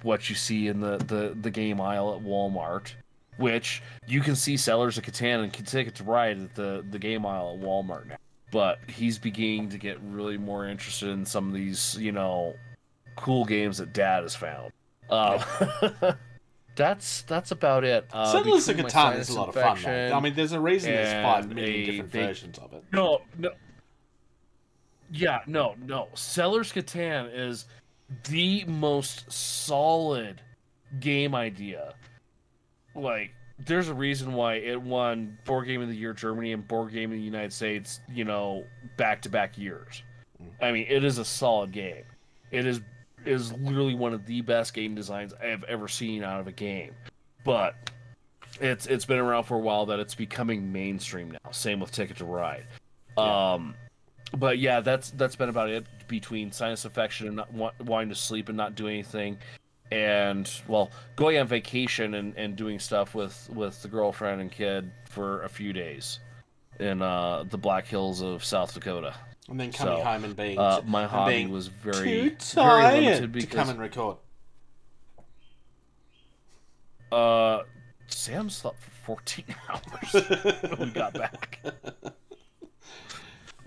what you see in the game aisle at Walmart, which you can see Settlers of Catan and Ticket to Ride at the game aisle at Walmart now. But he's beginning to get really more interested in some of these, cool games that Dad has found. That's about it. Settlers of Catan is a lot of fun, though. I mean, there's a reason there's 5 million different versions of it. No. Yeah, no. Settlers Catan is the most solid game idea. Like, there's a reason why it won Board Game of the Year Germany and Board Game of the United States, back-to-back years. I mean, it is a solid game. It is literally one of the best game designs I have ever seen out of a game. But it's been around for a while that it's becoming mainstream now. Same with Ticket to Ride. Yeah. But yeah, that's been about it between sinus affection and not wanting to sleep and not do anything. And, well, going on vacation and doing stuff with the girlfriend and kid for a few days in the Black Hills of South Dakota. And then coming home and being my hobby was very tired because to come and record. Sam slept for 14 hours when we got back.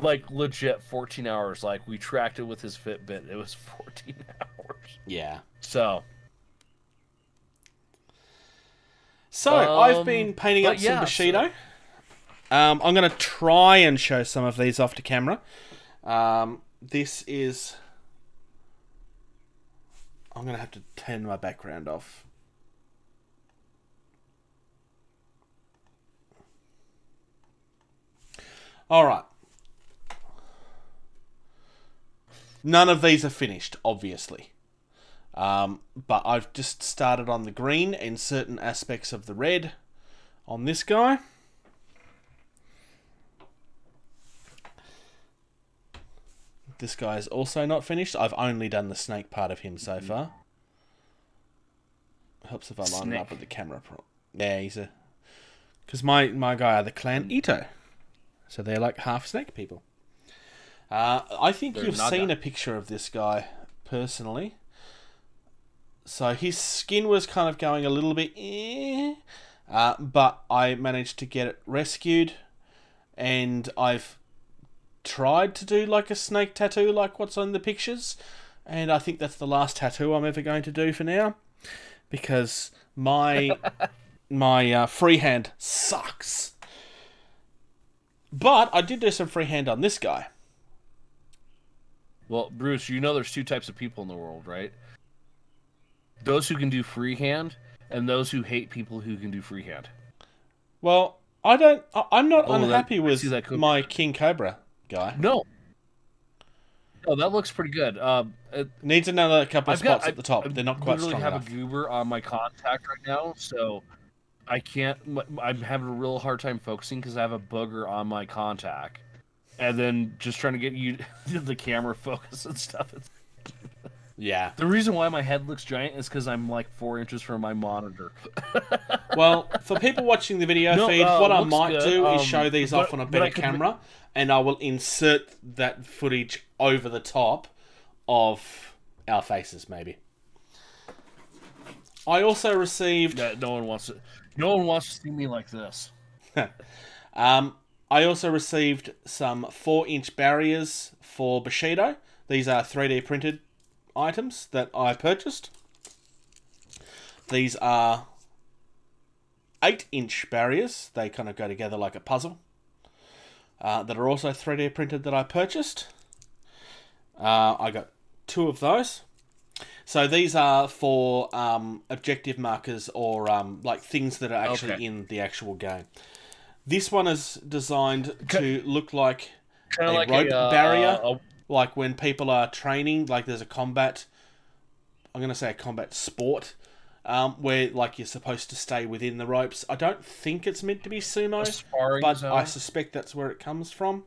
Like, legit 14 hours. Like, we tracked it with his Fitbit. It was 14 hours. Yeah. So I've been painting up some Bushido. I'm going to try and show some of these off to camera. This is... I'm going to have to turn my background off. Alright. None of these are finished, obviously. But I've just started on the green and certain aspects of the red on this guy. This guy is also not finished. I've only done the snake part of him so far. Helps if I line it up with the camera. Yeah, he's a... Because my guy are the clan Ito. So they're like half snake people. I think you've seen a picture of this guy personally. So his skin was kind of going a little bit but I managed to get it rescued, and I've tried to do like a snake tattoo like what's on the pictures, and I think that's the last tattoo I'm ever going to do for now, because my freehand sucks. But I did do some freehand on this guy. Well, Bruce, you know there's two types of people in the world, right? Those who can do freehand, and those who hate people who can do freehand. Well, I'm not unhappy with my King Cobra guy. No. No, that looks pretty good. It needs another couple of spots at the top. They're not quite strong enough. I literally have a goober on my contact right now, so I can't... I'm having a real hard time focusing because I have a booger on my contact. And then just trying to get you the camera focus and stuff. Yeah. The reason why my head looks giant is because I'm like 4 inches from my monitor. Well, for people watching the video feed, what I might do is show these off on a better camera, and I will insert that footage over the top of our faces, maybe. I also received... No one wants to see me like this. I also received some 4-inch barriers for Bushido. These are 3D printed items that I purchased. These are 8-inch barriers. They kind of go together like a puzzle. That are also 3D printed that I purchased. I got 2 of those. So these are for objective markers or like things that are actually in the actual game. This one is designed to look like a rope barrier. Like when people are training, like there's a combat, I'm going to say a combat sport, where like you're supposed to stay within the ropes. I don't think it's meant to be sumo, but I suspect that's where it comes from.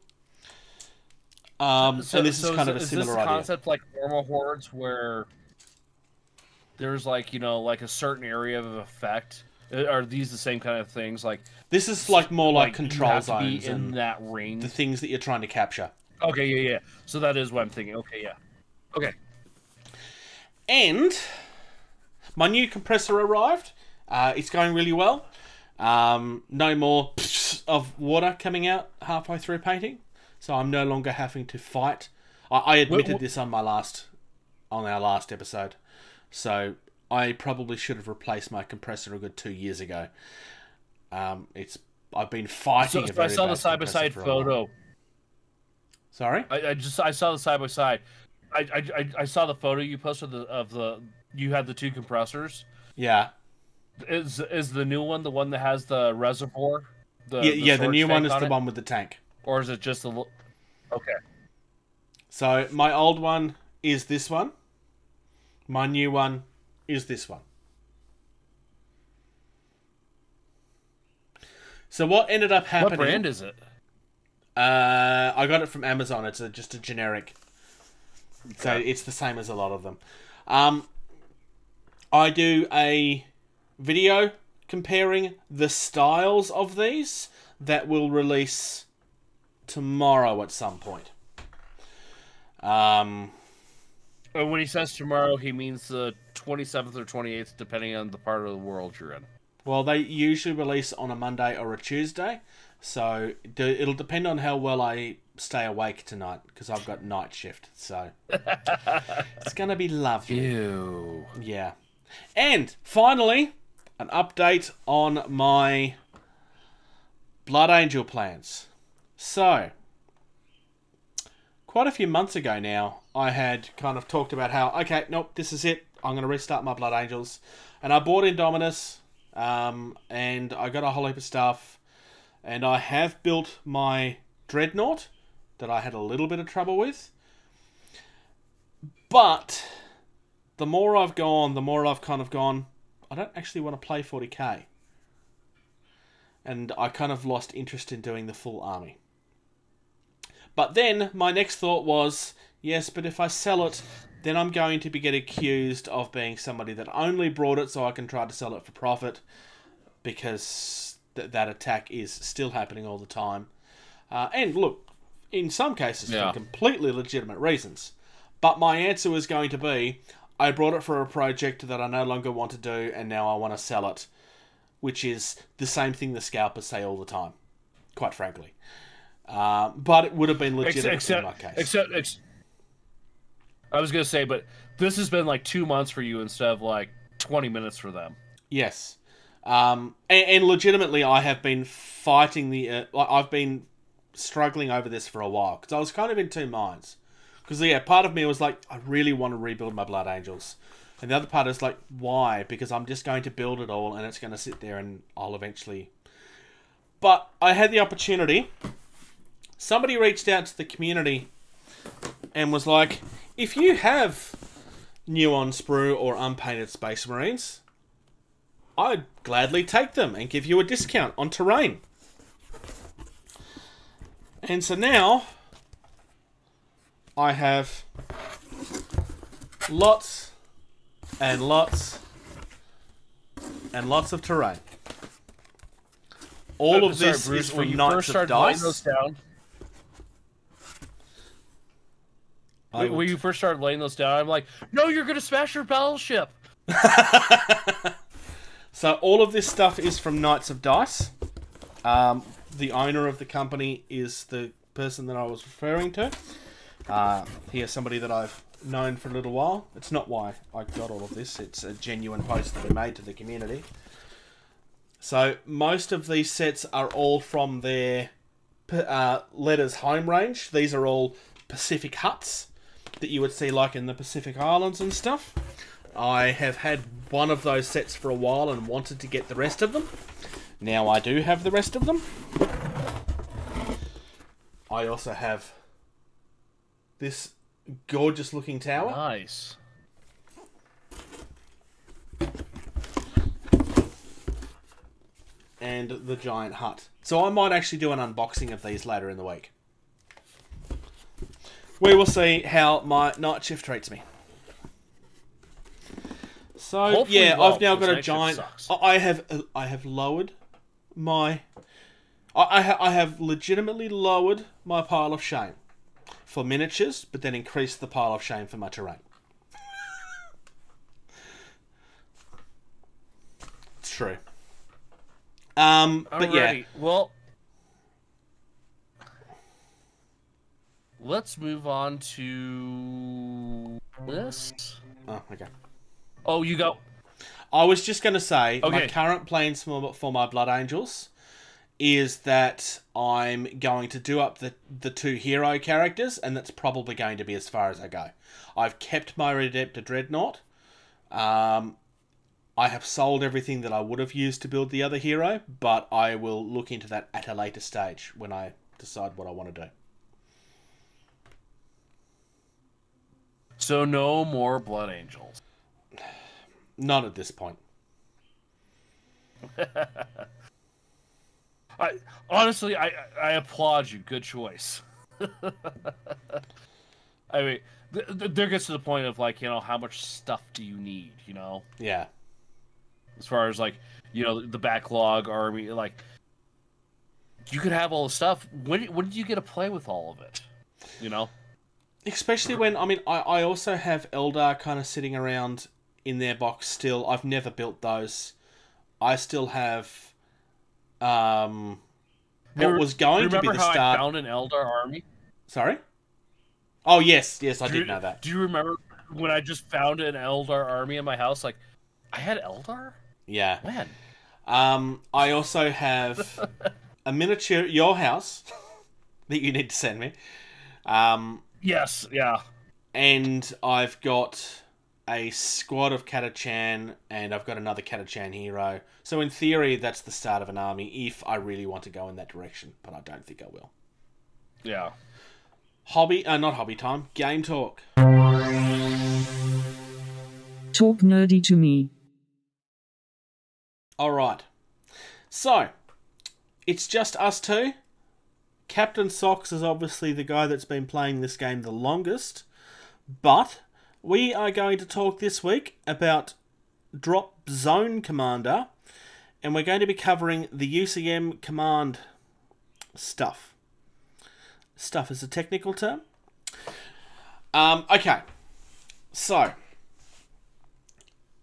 And this is kind of a similar idea. Is this concept like normal hordes where there's like, you know, like a certain area of effect? Are these the same kind of things? Like this is like more like control zones in and that range. The things that you're trying to capture. Okay, yeah. So that is what I'm thinking. Okay, yeah. Okay. And my new compressor arrived. It's going really well. No more of water coming out halfway through painting, so I'm no longer having to fight. I admitted this on our last episode, so I probably should have replaced my compressor a good 2 years ago. I've been fighting. So I saw the side-by-side photo. Sorry? I saw the side-by-side. I saw the photo you posted you had the 2 compressors. Yeah. Is the new one the one that has the reservoir? The new one is the one with the tank. Or is it just the... Okay. So my old one is this one. My new one is this one. So what ended up happening... What brand is it? I got it from Amazon. It's just a generic. Okay. So it's the same as a lot of them. I do a video comparing the styles of these that will release tomorrow at some point. When he says tomorrow, he means the 27th or 28th, depending on the part of the world you're in. Well, they usually release on a Monday or a Tuesday. So it'll depend on how well I stay awake tonight, because I've got night shift. So it's going to be lovely. Ew. Yeah. And finally, an update on my Blood Angel plans. So, quite a few months ago now, I had kind of talked about how, okay, nope, this is it. I'm going to restart my Blood Angels. And I bought Indominus, and I got a whole heap of stuff. And I have built my Dreadnought that I had a little bit of trouble with. But the more I've gone, the more I've kind of gone, I don't actually want to play 40k. And I kind of lost interest in doing the full army. But then my next thought was, yes, but if I sell it, then I'm going to get accused of being somebody that only brought it so I can try to sell it for profit. Because that attack is still happening all the time. And look, in some cases for completely legitimate reasons. But my answer was going to be, I brought it for a project that I no longer want to do, and now I want to sell it, which is the same thing the scalpers say all the time, quite frankly. But it would have been legitimate in my case. I was going to say, but this has been like 2 months for you instead of like 20 minutes for them. Yes. And legitimately, I have been fighting I've been struggling over this for a while, because I was kind of in two minds. Because, yeah, part of me was like, I really want to rebuild my Blood Angels. And the other part is like, why? Because I'm just going to build it all, and it's going to sit there, and I'll eventually... But I had the opportunity. Somebody reached out to the community and was like, if you have new on sprue or unpainted Space Marines, I'd gladly take them and give you a discount on terrain. And so now I have lots and lots and lots of terrain. All of this is from Knights of Dice. When you first started laying those down, I'm like, no, you're going to smash your battleship. So all of this stuff is from Knights of Dice. The owner of the company is the person that I was referring to. He is somebody that I've known for a little while. It's not why I got all of this. It's a genuine post that we made to the community. So most of these sets are all from their Letters home range. These are all Pacific huts that you would see like in the Pacific Islands and stuff. I have had one of those sets for a while and wanted to get the rest of them. Now I do have the rest of them. I also have this gorgeous looking tower. Nice. And the giant hut. So I might actually do an unboxing of these later in the week. We will see how my night shift treats me. So hopefully, yeah, well, I've now got a giant. I have lowered my. I have legitimately lowered my pile of shame for miniatures, but then increased the pile of shame for my terrain. It's true. But yeah. Well, let's move on to this. Oh, okay. Oh, you go. I was just going to say, okay. My current plans for my Blood Angels is that I'm going to do up the two hero characters, and that's probably going to be as far as I go. I've kept my Redemptor Dreadnought. I have sold everything that I would have used to build the other hero, but I will look into that at a later stage when I decide what I want to do. So no more Blood Angels. Not at this point. Honestly, I applaud you. Good choice. I mean, there gets to the point of like, how much stuff do you need? Yeah. As far as like, the backlog army, like, you could have all the stuff. When did you get to play with all of it? Especially when, I also have Eldar kind of sitting around in their box still. I've never built those. I still have what was going to be the start. Remember how I found an Eldar army? Sorry? Oh, yes, I did know that. Do you remember when I just found an Eldar army in my house? Like, I had Eldar? Yeah. When? I also have a miniature at your house that you need to send me. Yes, yeah. And I've got a squad of Catachan, and I've got another Catachan hero. So in theory, that's the start of an army if I really want to go in that direction, but I don't think I will. Yeah. Not hobby time, game talk. Talk nerdy to me. Alright. So, it's just us two. Captain Socks is obviously the guy that's been playing this game the longest, but we are going to talk this week about Drop Zone Commander, and we're going to be covering the UCM Command stuff. Stuff is a technical term. Okay. So,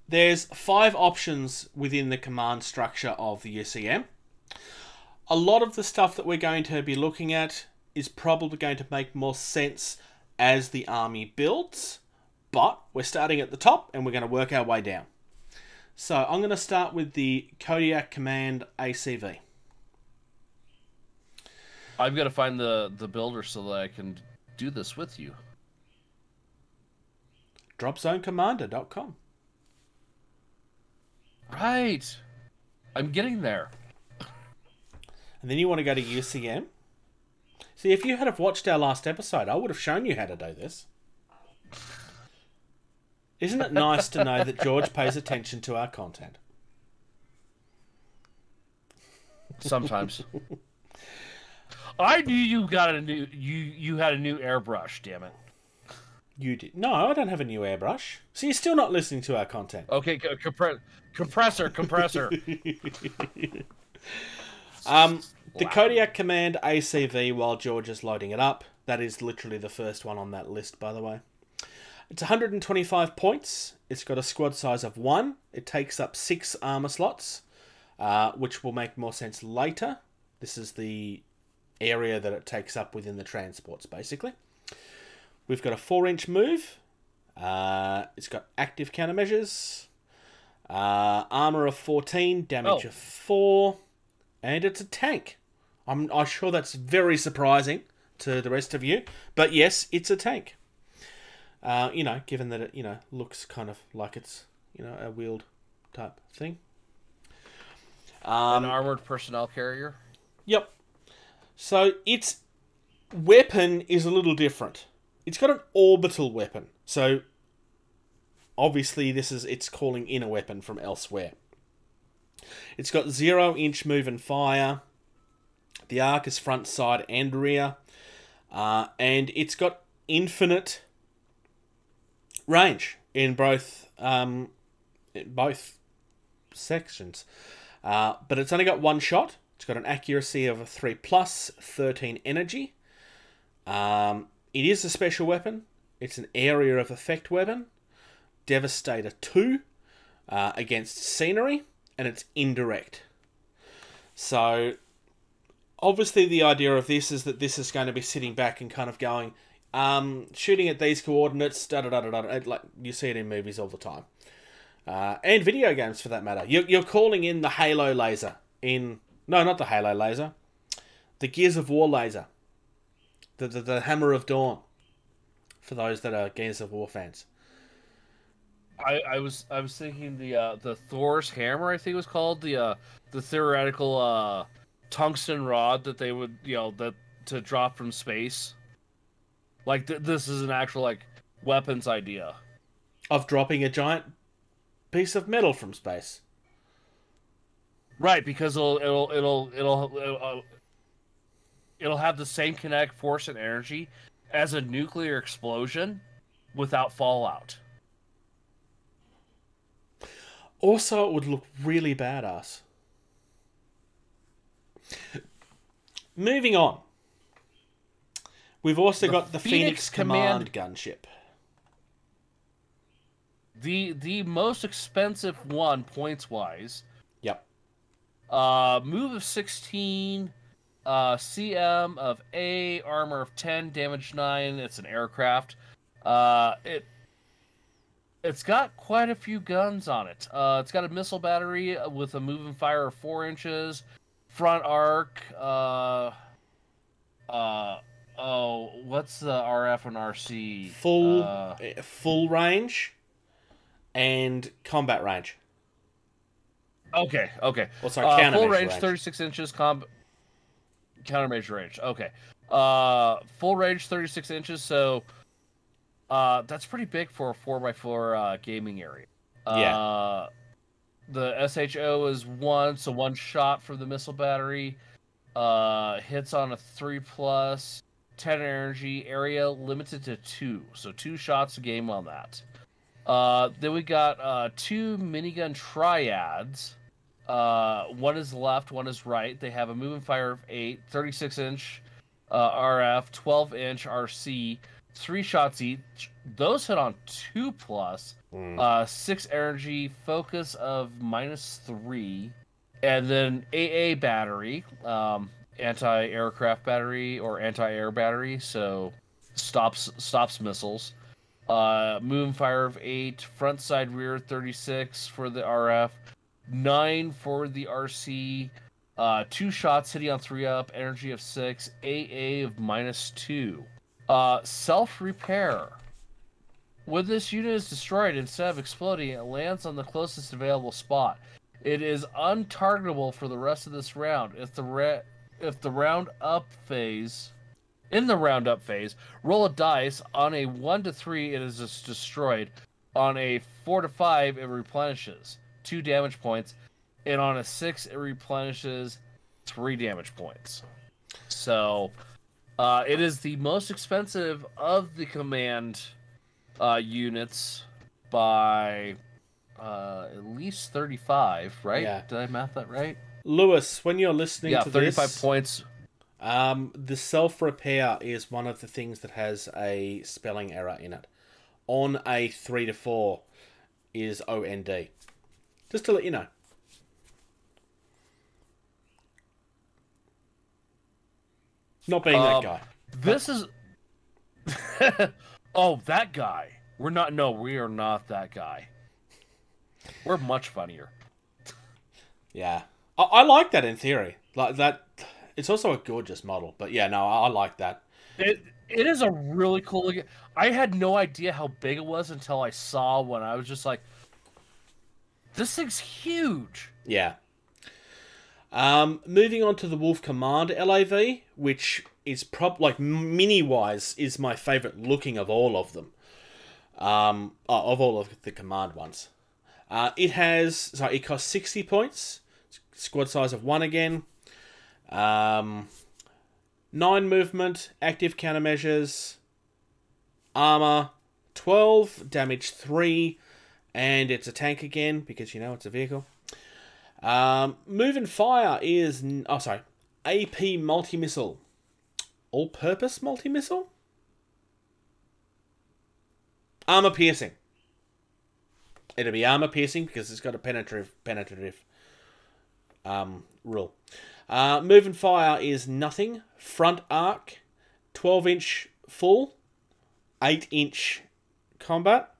there's 5 options within the command structure of the UCM. A lot of the stuff that we're going to be looking at is probably going to make more sense as the army builds, but we're starting at the top and we're going to work our way down. So I'm going to start with the Kodiak Command ACV. I've got to find the builder so that I can do this with you. Dropzonecommander.com. Right. I'm getting there. And then you want to go to UCM. See, if you had have watched our last episode, I would have shown you how to do this. Isn't it nice to know that George pays attention to our content? Sometimes. I knew you got a new you had a new airbrush, damn it. You did. No, I don't have a new airbrush. So you're still not listening to our content. Okay, compressor. The Kodiak Command ACV, while George is loading it up, that is literally the first one on that list, by the way. It's 125 points. It's got a squad size of 1. It takes up 6 armor slots, which will make more sense later. This is the area that it takes up within the transports, basically. We've got a 4-inch move. It's got active countermeasures. Armor of 14, damage of 4. And it's a tank. I'm sure that's very surprising to the rest of you. But yes, it's a tank. Given that it, looks kind of like it's, a wheeled type thing. An armored personnel carrier? Yep. So its weapon is a little different. It's got an orbital weapon. So obviously it's calling in a weapon from elsewhere. It's got 0-inch move and fire. The arc is front, side, and rear. And it's got infinite range in both sections. But it's only got 1 shot. It's got an accuracy of a 3+, 13 energy. It is a special weapon. It's an area of effect weapon. Devastator 2 against scenery. And it's indirect. So, obviously the idea of this is that this is going to be sitting back and kind of going, shooting at these coordinates, da-da-da-da-da, like you see it in movies all the time. And video games, for that matter. You're calling in the Halo laser. No, not the Halo laser. The Gears of War laser. The Hammer of Dawn. For those that are Gears of War fans. I was thinking the Thor's hammer, I think it was called, the theoretical tungsten rod that they would to drop from space. Like this is an actual weapons idea of dropping a giant piece of metal from space. Right, because it'll have the same kinetic force and energy as a nuclear explosion without fallout. Also, it would look really badass. Moving on. We've also got the Phoenix Command gunship. The most expensive one, points-wise. Yep. Move of 16, CM of A, armor of 10, damage 9. It's an aircraft. It's got quite a few guns on it. It's got a missile battery with a move and fire of 4 inches, front arc. What's the RF and RC? Full range and combat range. Okay. Well, sorry, countermeasure full range, 36 inches. Countermeasure range. Okay. Full range, 36 inches. So. That's pretty big for a 4x4 gaming area. Yeah. The SHO is 1, so 1 shot for the missile battery. Hits on a 3+, 10 energy, area limited to 2. So 2 shots a game on that. Then we got 2 minigun triads. 1 is left, 1 is right. They have a move and fire of 8, 36-inch RF, 12-inch RC. 3 shots each. Those hit on 2+. 6 energy, focus of -3, and then AA battery, anti-aircraft battery or anti-air battery, so stops missiles. Move and fire of 8, front side rear 36 for the RF, 9 for the RC, 2 shots hitting on 3 up, energy of 6, AA of -2. Self-repair. When this unit is destroyed, instead of exploding, it lands on the closest available spot. It is untargetable for the rest of this round. In the round-up phase, roll a dice. On a 1 to 3, it is destroyed. On a 4 to 5, it replenishes 2 damage points. And on a 6, it replenishes 3 damage points. So, it is the most expensive of the command units by at least 35, right? Yeah. Did I math that right? Lewis, when you're listening to 35 this, points. the self-repair is one of the things that has a spelling error in it. On a 3 to 4 is OND. Just to let you know. Not being that guy. This is... Oh, that guy. We are not that guy. We're much funnier. Yeah. I like that in theory. Like that, it's also a gorgeous model. But yeah, no, I like that. It is a really cool looking... I had no idea how big it was until I saw one. I was just like, this thing's huge. Yeah. Moving on to the Wolf Command LAV, which is mini-wise is my favourite looking of all of them. Of all of the Command ones. It costs 60 points. Squad size of 1 again. 9 movement, active countermeasures, armor 12, damage 3, and it's a tank again because it's a vehicle. Move and fire is AP multi-missile, all-purpose multi-missile, armor piercing. It'll be armor piercing because it's got a penetrative rule. Move and fire is nothing. Front arc, 12-inch full, 8-inch combat,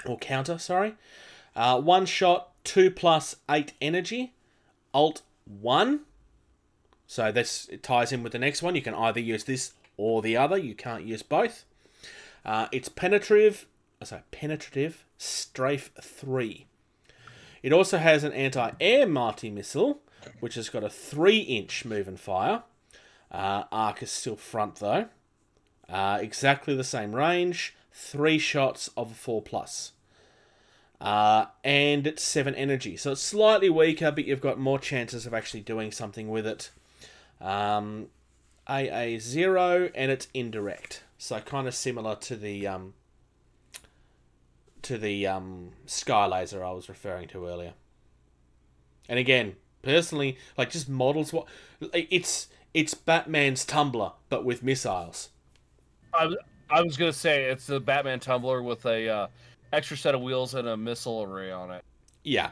or counter, sorry. 1 shot, 2+8 energy, alt 1. So it ties in with the next one. You can either use this or the other. You can't use both. It's penetrative, strafe 3. It also has an anti-air multi-missile, which has got a 3-inch move and fire. Arc is still front though. Exactly the same range. 3 shots of a 4+. And it's 7 energy. So it's slightly weaker, but you've got more chances of actually doing something with it. AA0, and it's indirect. So kind of similar to the Sky Laser I was referring to earlier. And again, personally, just models, it's Batman's tumbler, but with missiles. I was gonna say it's the Batman tumbler with a extra set of wheels and a missile array on it. Yeah,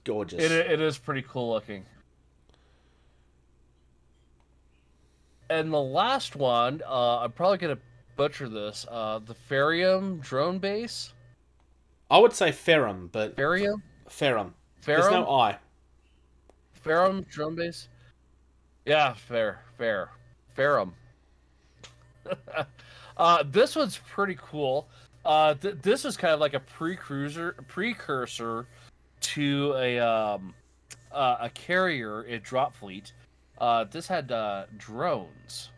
gorgeous. It is pretty cool looking. And the last one, I'm probably gonna butcher this. The Ferrum drone base. I would say Ferrum, but Ferrum. There's no I. Ferrum drone base. Yeah, Ferrum. This one's pretty cool. This is kind of like a precursor to a carrier in Drop Fleet. This had drones.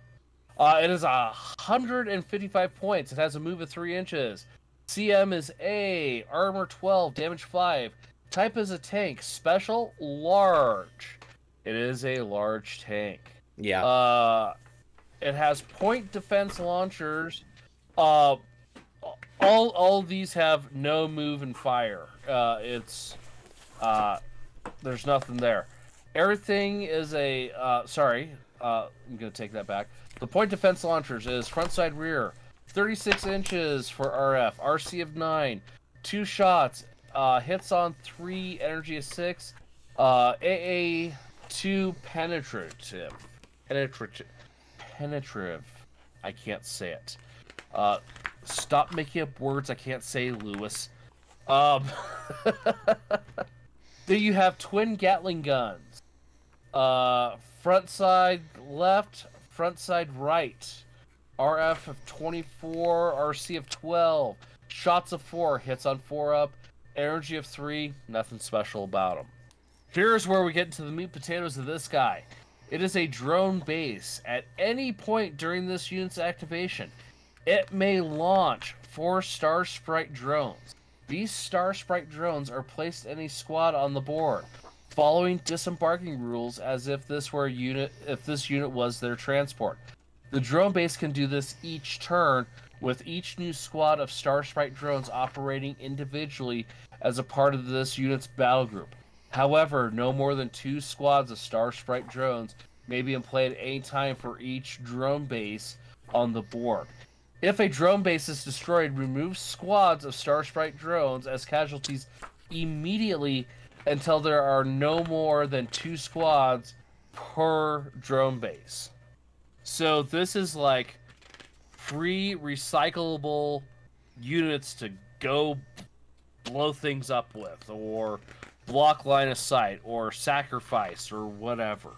It is 155 points. It has a move of 3 inches. CM is A. Armor 12. Damage 5. Type is a tank. Special large. It is a large tank. Yeah. It has point defense launchers. All these have no move and fire. There's nothing there. Everything is I'm going to take that back. The point defense launchers is front, side, rear. 36 inches for RF. RC of 9. 2 shots. Hits on 3. Energy of 6. AA 2 penetrative. Penetrative. I can't say it. Stop making up words I can't say, Lewis. Then you have twin Gatling guns. Front side left, front side right. RF of 24, RC of 12. Shots of 4, hits on 4 up. Energy of 3, nothing special about them. Here's where we get into the meat potatoes of this guy. It is a drone base. At any point during this unit's activation, it may launch 4 Star Sprite drones. These Star Sprite drones are placed in a squad on the board, following disembarking rules as if this unit was their transport. The drone base can do this each turn, with each new squad of Star Sprite drones operating individually as a part of this unit's battle group. However, no more than 2 squads of Star Sprite drones may be in play at any time for each drone base on the board. If a drone base is destroyed, remove squads of Star Sprite drones as casualties immediately until there are no more than 2 squads per drone base. So this is like free recyclable units to go blow things up with, or block line of sight, or sacrifice, or whatever.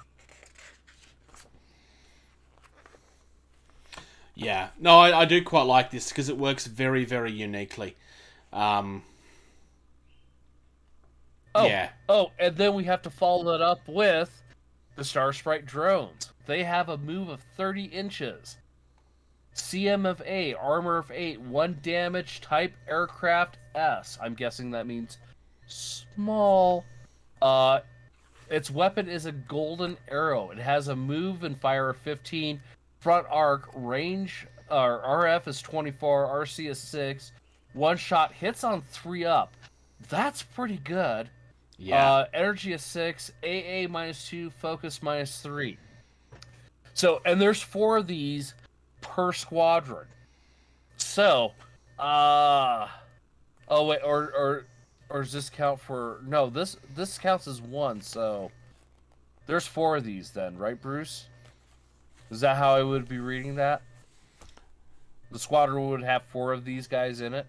Yeah, no, I do quite like this because it works very, very uniquely. Yeah. Oh, and then we have to follow that up with the Star Sprite drones. They have a move of 30 inches. CM of 8, armor of 8, 1 damage, type aircraft S. I'm guessing that means small. Its weapon is a golden arrow. It has a move and fire of 15. Front arc range, RF is 24, RC is 6. 1 shot hits on 3 up. That's pretty good. Yeah. Energy is 6, AA -2, focus -3. So, and there's 4 of these per squadron. So, oh wait, or does this count for? No, this counts as 1. So, there's 4 of these then, right, Bruce? Is that how I would be reading that? The squadron would have 4 of these guys in it?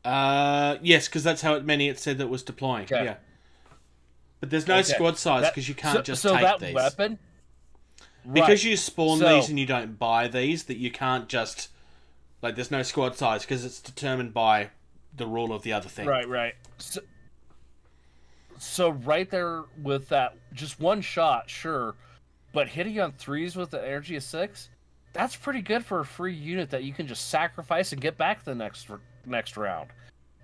Yes, because that's how many it said that was deploying. Okay. Yeah. But there's no squad size because you can't just take that these. Weapon? Because right. you spawn these and you don't buy these, that you can't just... Like, there's no squad size because it's determined by the rule of the other thing. Right. So right there with that, just 1 shot, sure. But hitting on 3s with the energy of 6, that's pretty good for a free unit that you can just sacrifice and get back the next round.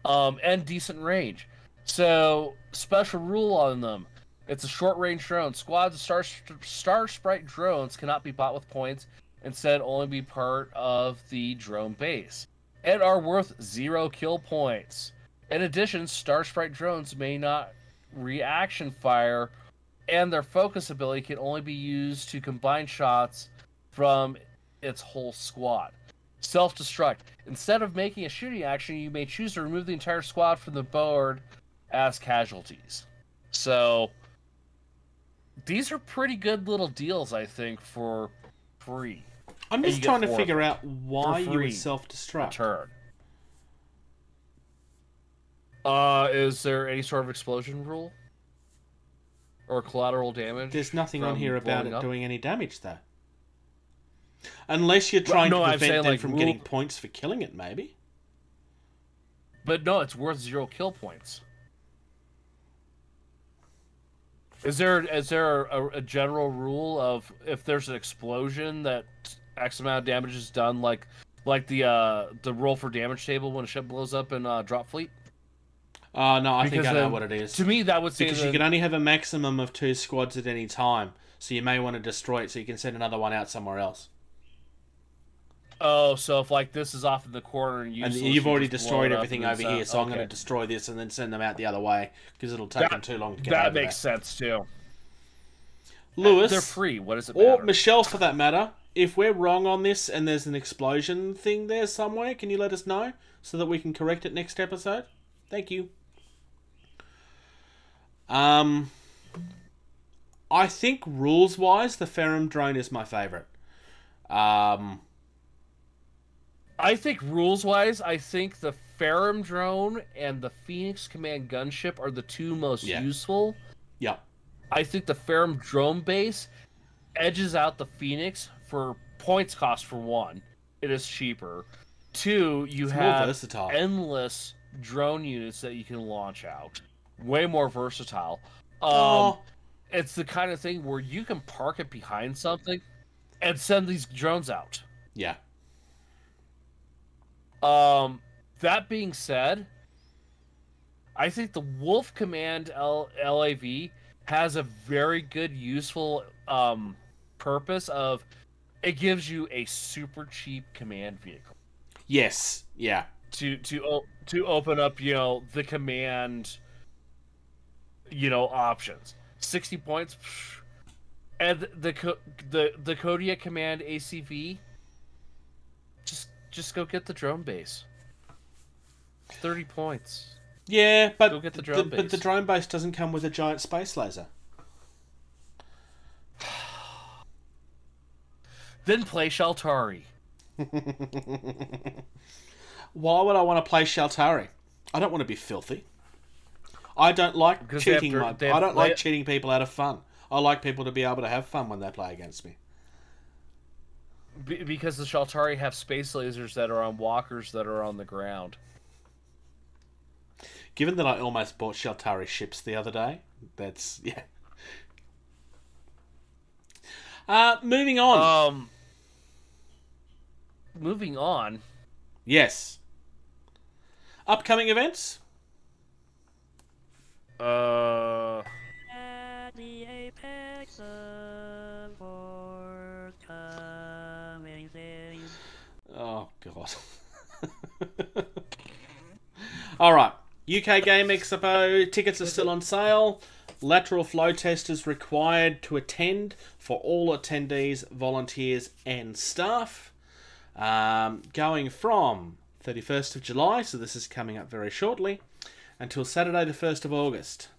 And decent range. So, special rule on them. It's a short-range drone. Squads of Star Sprite drones cannot be bought with points. Instead, only be part of the drone base. And are worth 0 kill points. In addition, Star Sprite drones may not reaction fire, and their focus ability can only be used to combine shots from its whole squad. Self-destruct. Instead of making a shooting action, you may choose to remove the entire squad from the board as casualties. So, these are pretty good little deals, I think, for free. I'm just trying to figure out why you would self-destruct. Turn. Is there any sort of explosion rule? Or collateral damage? There's nothing on here about it doing any damage, though. Unless you're trying to prevent them from getting points for killing it, maybe. But no, it's worth 0 kill points. Is there a general rule of if there's an explosion that X amount of damage is done, like the roll for damage table when a ship blows up in Drop Fleet? No, I think I know what it is. To me, that would say because you can only have a maximum of 2 squads at any time, so you may want to destroy it so you can send another one out somewhere else. Oh, so if like this is off in the corner and you've already destroyed everything over here, so I'm going to destroy this and then send them out the other way because it'll take them too long to get over there. That makes sense too. Lewis, They're free. What does it or matter? Michelle for that matter, if we're wrong on this and there's an explosion thing there somewhere, can you let us know so that we can correct it next episode? Thank you. I think rules-wise, the Ferrum drone is my favourite. I think rules-wise, I think the Ferrum drone and the Phoenix Command gunship are the two most useful. Yeah. I think the Ferrum drone base edges out the Phoenix for points cost for one. It is cheaper. Two, you have endless drone units that you can launch out. Way more versatile. It's the kind of thing where you can park it behind something and send these drones out. Yeah. That being said, I think the Wolf Command LAV has a very good, useful purpose of it gives you a super cheap command vehicle. Yes. Yeah. To open up, the command, options. 60 points, and the Kodiak Command ACV. Just go get the drone base. 30 points. Yeah, but go get the drone base. But the drone base doesn't come with a giant space laser. Then play Shaltari. Why would I want to play Shaltari? I don't want to be filthy. I don't like cheating. I don't like cheating people out of fun. I like people to be able to have fun when they play against me. Because the Shaltari have space lasers that are on walkers that are on the ground. Given that I almost bought Shaltari ships the other day, that's... yeah. Moving on. Moving on. Yes. Upcoming events? At the apex of forthcoming things. Oh, God. Alright. UK Game Expo tickets are still on sale. Lateral flow test is required to attend for all attendees, volunteers and staff. Going from 31st of July, so this is coming up very shortly, until Saturday the 1st of August.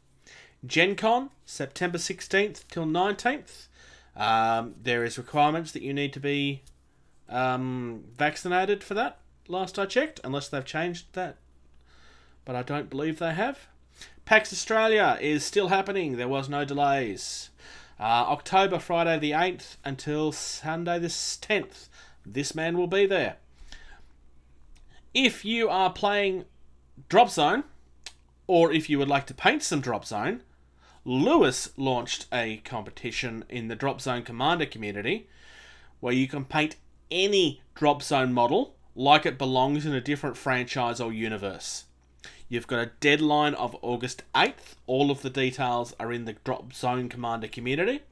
Gen Con, September 16th till 19th. There is requirements that you need to be vaccinated for that, last I checked, unless they've changed that. But I don't believe they have. PAX Australia is still happening. There was no delays. October, Friday the 8th until Sunday the 10th. This man will be there. If you are playing Drop Zone, or if you would like to paint some Drop Zone, Lewis launched a competition in the Drop Zone Commander community where you can paint any Drop Zone model like it belongs in a different franchise or universe. You've got a deadline of August 8th. All of the details are in the Drop Zone Commander community.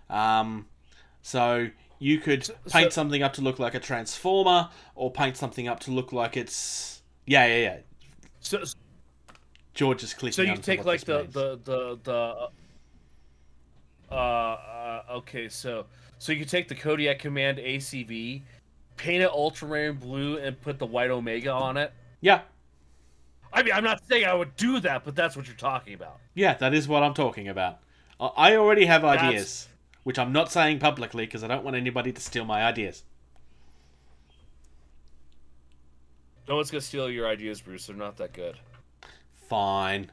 So you could paint something up to look like a Transformer, or paint something up to look like it's... Yeah. So George is clicking. So you take like okay, so you can take the Kodiak Command ACV, paint it ultramarine blue, and put the white Omega on it. Yeah. I mean, I'm not saying I would do that, but that's what you're talking about. Yeah, that is what I'm talking about. I already have ideas, which I'm not saying publicly because I don't want anybody to steal my ideas. No one's gonna steal your ideas, Bruce. They're not that good. Fine.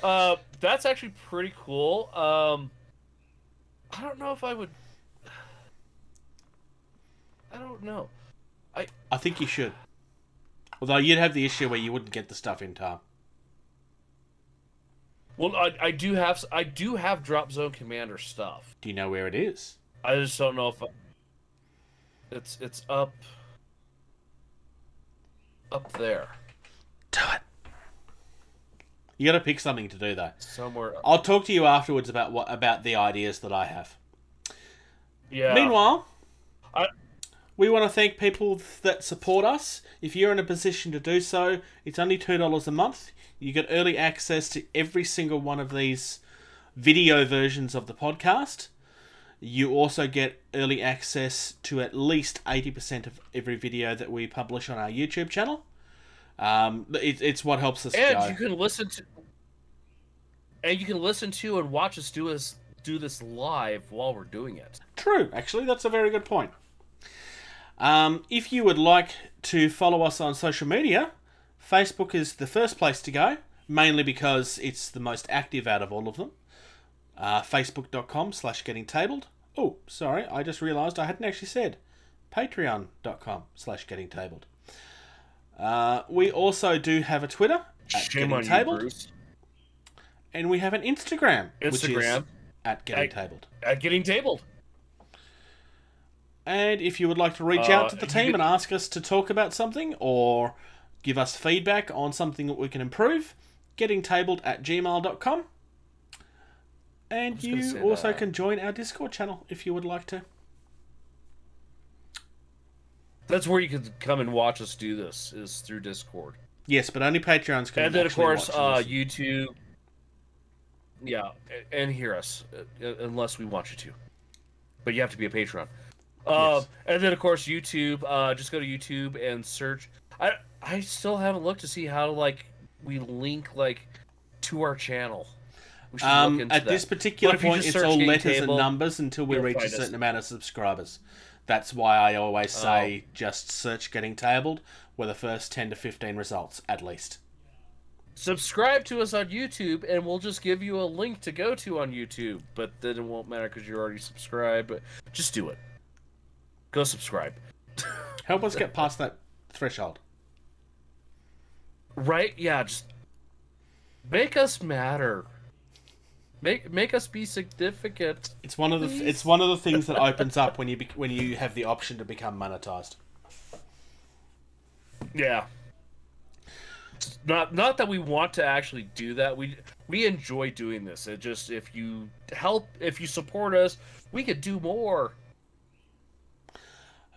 That's actually pretty cool. I don't know if I would... I don't know. I think you should. Although you'd have the issue where you wouldn't get the stuff in time. Well, I do have Drop Zone Commander stuff. Do you know where it is? I just don't know if it's up there. Do it. You got to pick something to do though. Somewhere. I'll talk to you afterwards about the ideas that I have. Yeah. Meanwhile, We want to thank people that support us. If you're in a position to do so, it's only $2 a month. You get early access to every single one of these video versions of the podcast. You also get early access to at least 80% of every video that we publish on our YouTube channel. It's what helps us go. You can listen to and watch us do this live while we're doing it. True, actually, that's a very good point. If you would like to follow us on social media, Facebook is the first place to go, mainly because it's the most active out of all of them. Facebook.com/gettingtabled. Oh, sorry, I just realised I hadn't actually said. Patreon.com/gettingtabled. We also do have a Twitter at Shame Getting on you, Tabled. Bruce. And we have an Instagram, which is at Getting Tabled. At Getting Tabled. And if you would like to reach out to the team and ask us to talk about something or give us feedback on something that we can improve, gettingtabled@gmail.com. And you also can join our Discord channel if you would like to. That's where you can come and watch us do this, is through Discord. Yes, but only Patreons can. And then, of course, watch YouTube. Yeah, and hear us, unless we want you to. But you have to be a Patreon. Yes. And then, of course, YouTube. Just go to YouTube and search. I still haven't looked to see how we link to our channel. We should look into at that. this particular point, it's all letters and Table, numbers until we reach a certain amount of subscribers. That's why I always say just search Getting Tabled with the first 10 to 15 results, at least. Subscribe to us on YouTube, and we'll just give you a link to go to on YouTube. But then it won't matter because you're already subscribed. But just do it. Go subscribe. Help us get past that threshold. Right? Yeah, just make us matter. Make us be significant. It's one of the things that opens up when you have the option to become monetized. Yeah. Not that we want to actually do that. We enjoy doing this. It just if you support us, we could do more.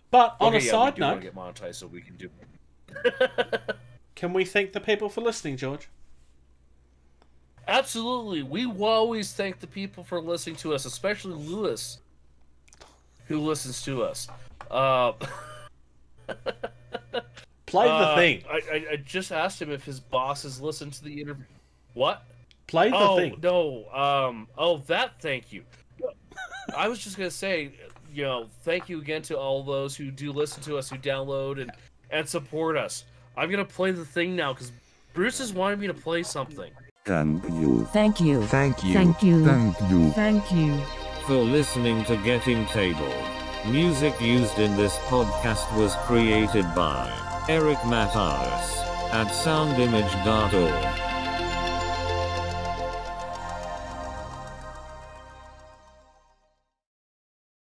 But on a side we note, want to get monetized so we can do more. Can we thank the people for listening, George? Absolutely. We will always thank the people for listening to us, especially Lewis, who listens to us. Play the thing. I just asked him if his bosses listened to the interview. What? Play the thing. No. Thank you. I was just going to say, thank you again to all those who do listen to us, who download and support us. I'm going to play the thing now because Bruce has wanted me to play something. Thank you. Thank you. Thank you. Thank you. Thank you. Thank you. For listening to Getting Tabled. Music used in this podcast was created by Eric Matthias at soundimage.org.